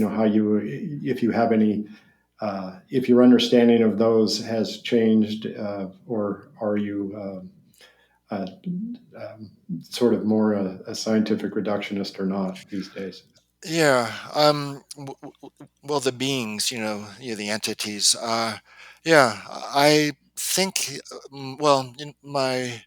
how you, if you have any, if your understanding of those has changed, or are you sort of more a scientific reductionist or not these days? Yeah. Well, the beings, the entities. Yeah. I think. Well, my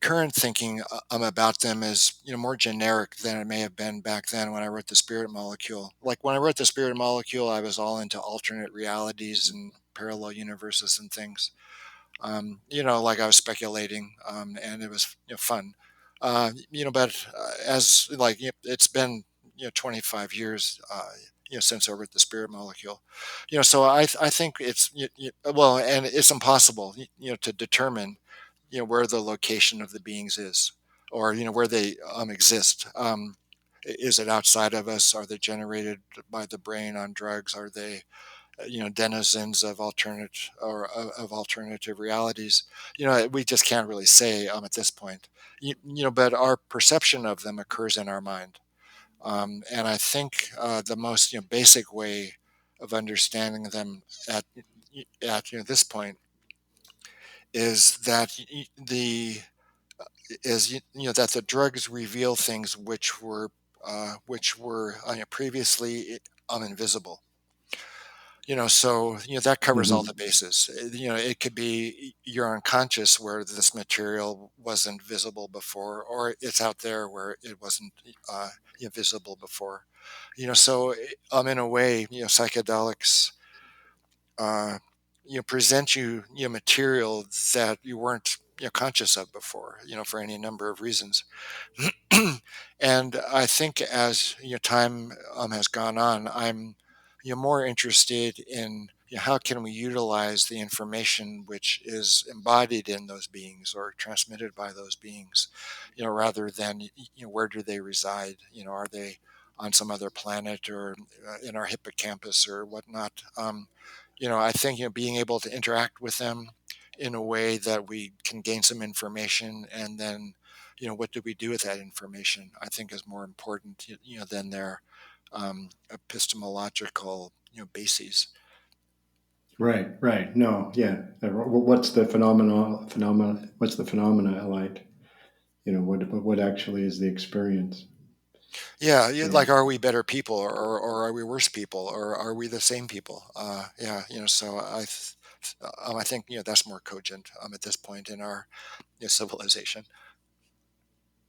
current thinking about them is more generic than it may have been back then when I wrote the Spirit Molecule. Like when I wrote the Spirit Molecule, I was all into alternate realities and parallel universes and things. Like I was speculating, and it was fun. But as like it's been 25 years since I wrote the Spirit Molecule. So I think it's well, and it's impossible to determine where the location of the beings is, or where they exist. Is it outside of us? Are they generated by the brain on drugs? Are they denizens of alternative realities? We just can't really say at this point. But our perception of them occurs in our mind, and I think the most basic way of understanding them at this point is that the is that the drugs reveal things which were previously invisible. So that covers all the Hmm. bases. It could be you're unconscious where this material wasn't visible before, or it's out there where it wasn't uh, visible before. So in a way, psychedelics uh, present material that you weren't conscious of before, for any number of reasons. And I think as time has gone on, I'm more interested in how can we utilize the information which is embodied in those beings or transmitted by those beings, rather than where do they reside? Are they on some other planet or in our hippocampus or whatnot? I think being able to interact with them in a way that we can gain some information, and then what do we do with that information, I think is more important than their epistemological bases. Right, right. No, yeah. What's the phenomena? What's the phenomena like? What actually is the experience? Yeah, Yeah, like, are we better people, or are we worse people, or are we the same people? Yeah, so I think that's more cogent at this point in our civilization.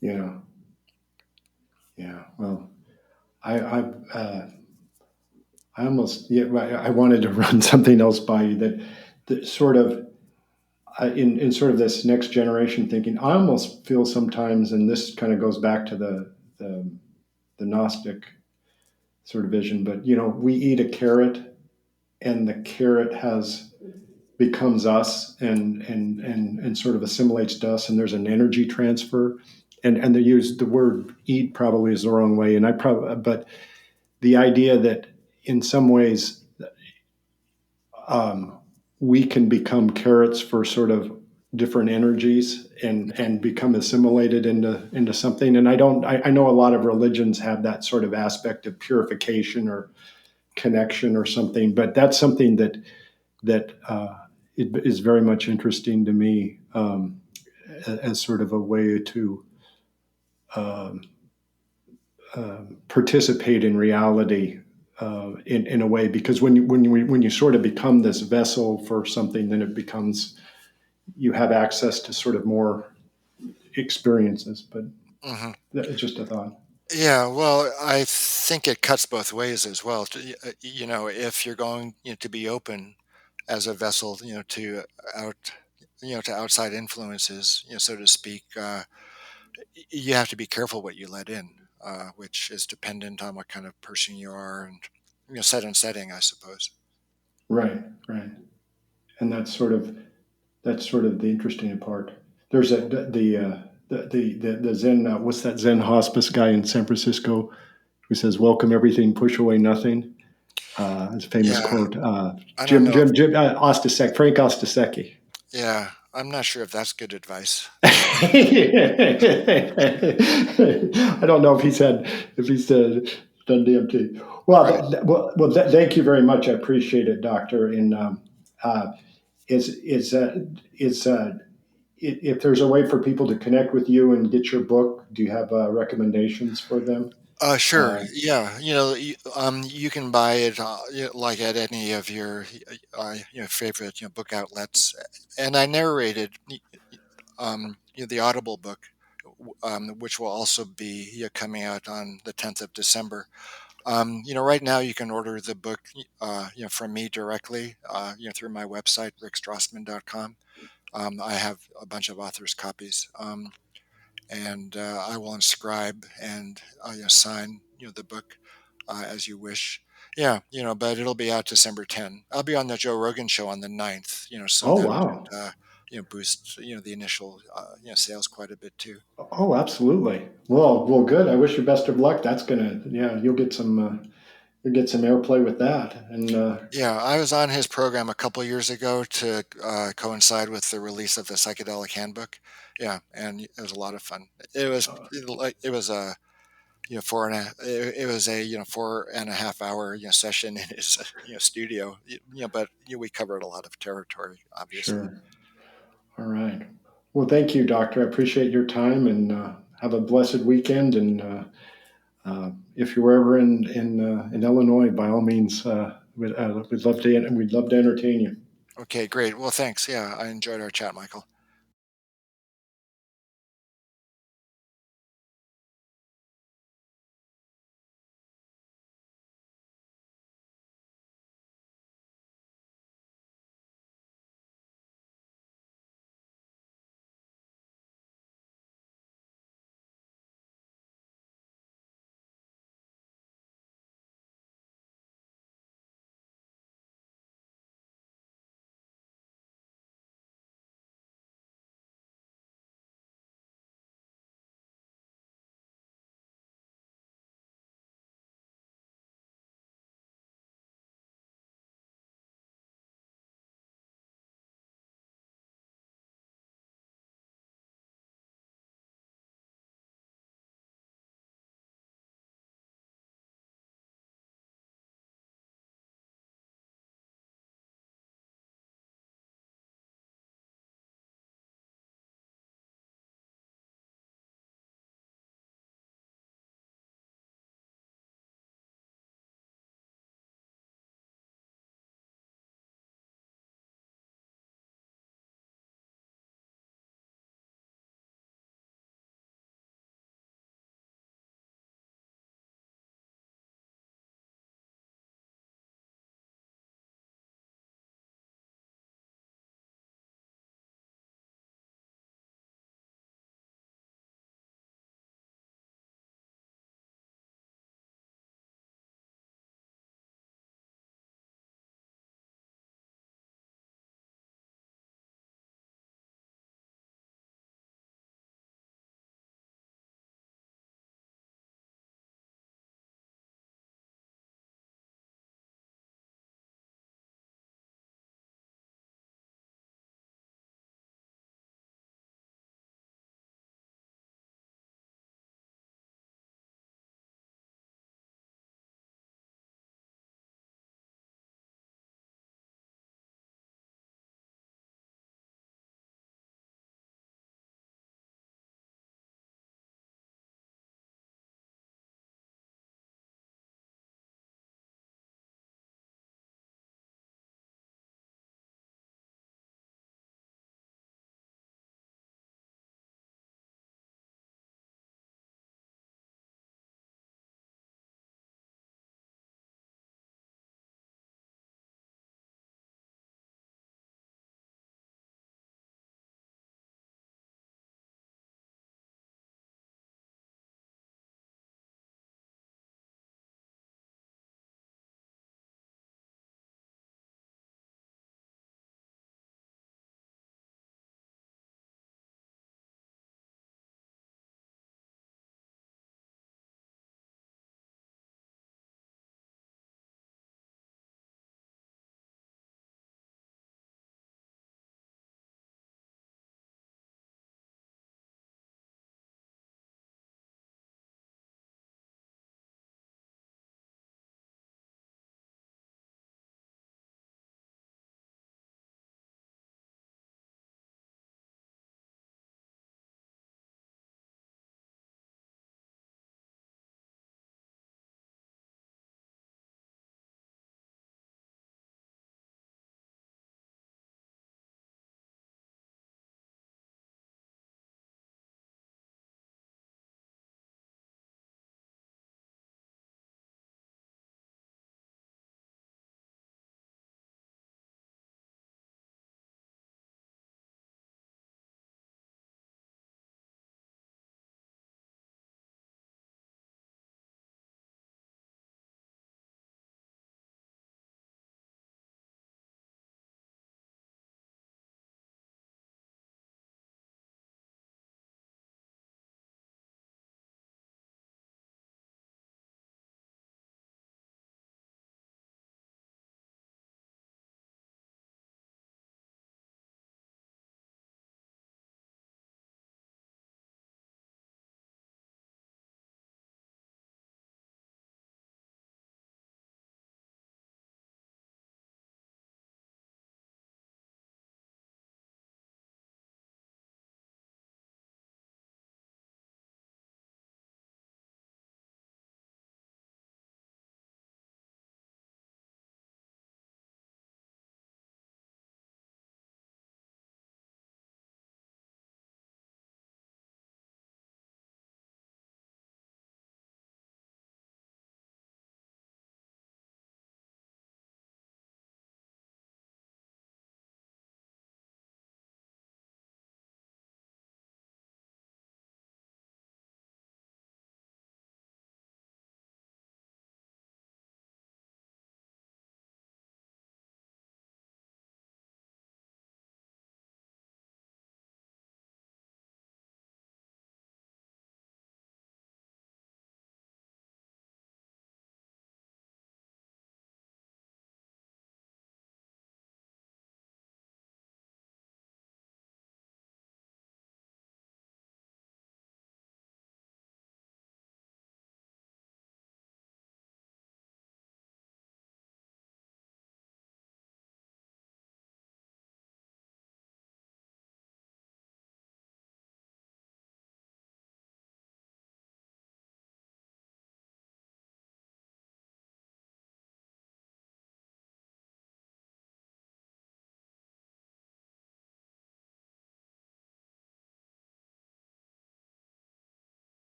yeah, yeah. Well, I, I, uh, I almost, yeah. I wanted to run something else by you that sort of in sort of this next generation thinking. I almost feel sometimes, and this kind of goes back to the, the Gnostic sort of vision. But we eat a carrot, and the carrot has becomes us and sort of assimilates to us, and there's an energy transfer. And they use the word eat probably is the wrong way, and I probably but the idea that in some ways um, we can become carrots for sort of different energies and become assimilated into something. And I know a lot of religions have that sort of aspect of purification or connection or something, but that's something that it is very much interesting to me, as sort of a way to um, participate in reality, in a way, because when you sort of become this vessel for something, then it becomes you have access to sort of more experiences. But Hmm. it's just a thought. Yeah, well, I think it cuts both ways as well. If you're going to be open as a vessel, out, to outside influences, so to speak, you have to be careful what you let in, which is dependent on what kind of person you are and set and setting, I suppose. Right, right, and that's sort of the interesting part. There's the Zen, what's that Zen hospice guy in San Francisco who says, "Welcome everything, push away nothing." It's a famous Yeah, quote. I don't know. Jim Frank Ostasecki. Yeah, I'm not sure if that's good advice. I don't know if he's done DMT. Right. Thank you very much. I appreciate it, Doctor. And uh, is if there's a way for people to connect with you and get your book, do you have recommendations for them? Sure. Uh, Yeah. You can buy it like at any of your favorite book outlets. And I narrated the Audible book, which will also be coming out on the 10th of December. Right now you can order the book from me directly through my website rickstrassman.com. I have a bunch of authors' copies. And I will inscribe and sign the book as you wish. Yeah, but it'll be out December 10. I'll be on the Joe Rogan show on the 9th, so oh that wow! should boost the initial sales quite a bit too. Oh, absolutely. Well, good. I wish you best of luck. That's gonna, yeah, you'll get some airplay with that. And Yeah, I was on his program a couple years ago to coincide with the release of the psychedelic handbook. Yeah, and it was a lot of fun. It was a 4.5 hour session in his studio. But we covered a lot of territory, obviously. sure. All right. Well, thank you, Doctor. I appreciate your time, and have a blessed weekend. And if you're ever in Illinois, by all means, we'd love to entertain you. Okay, great. Well, thanks. Yeah, I enjoyed our chat, Michael.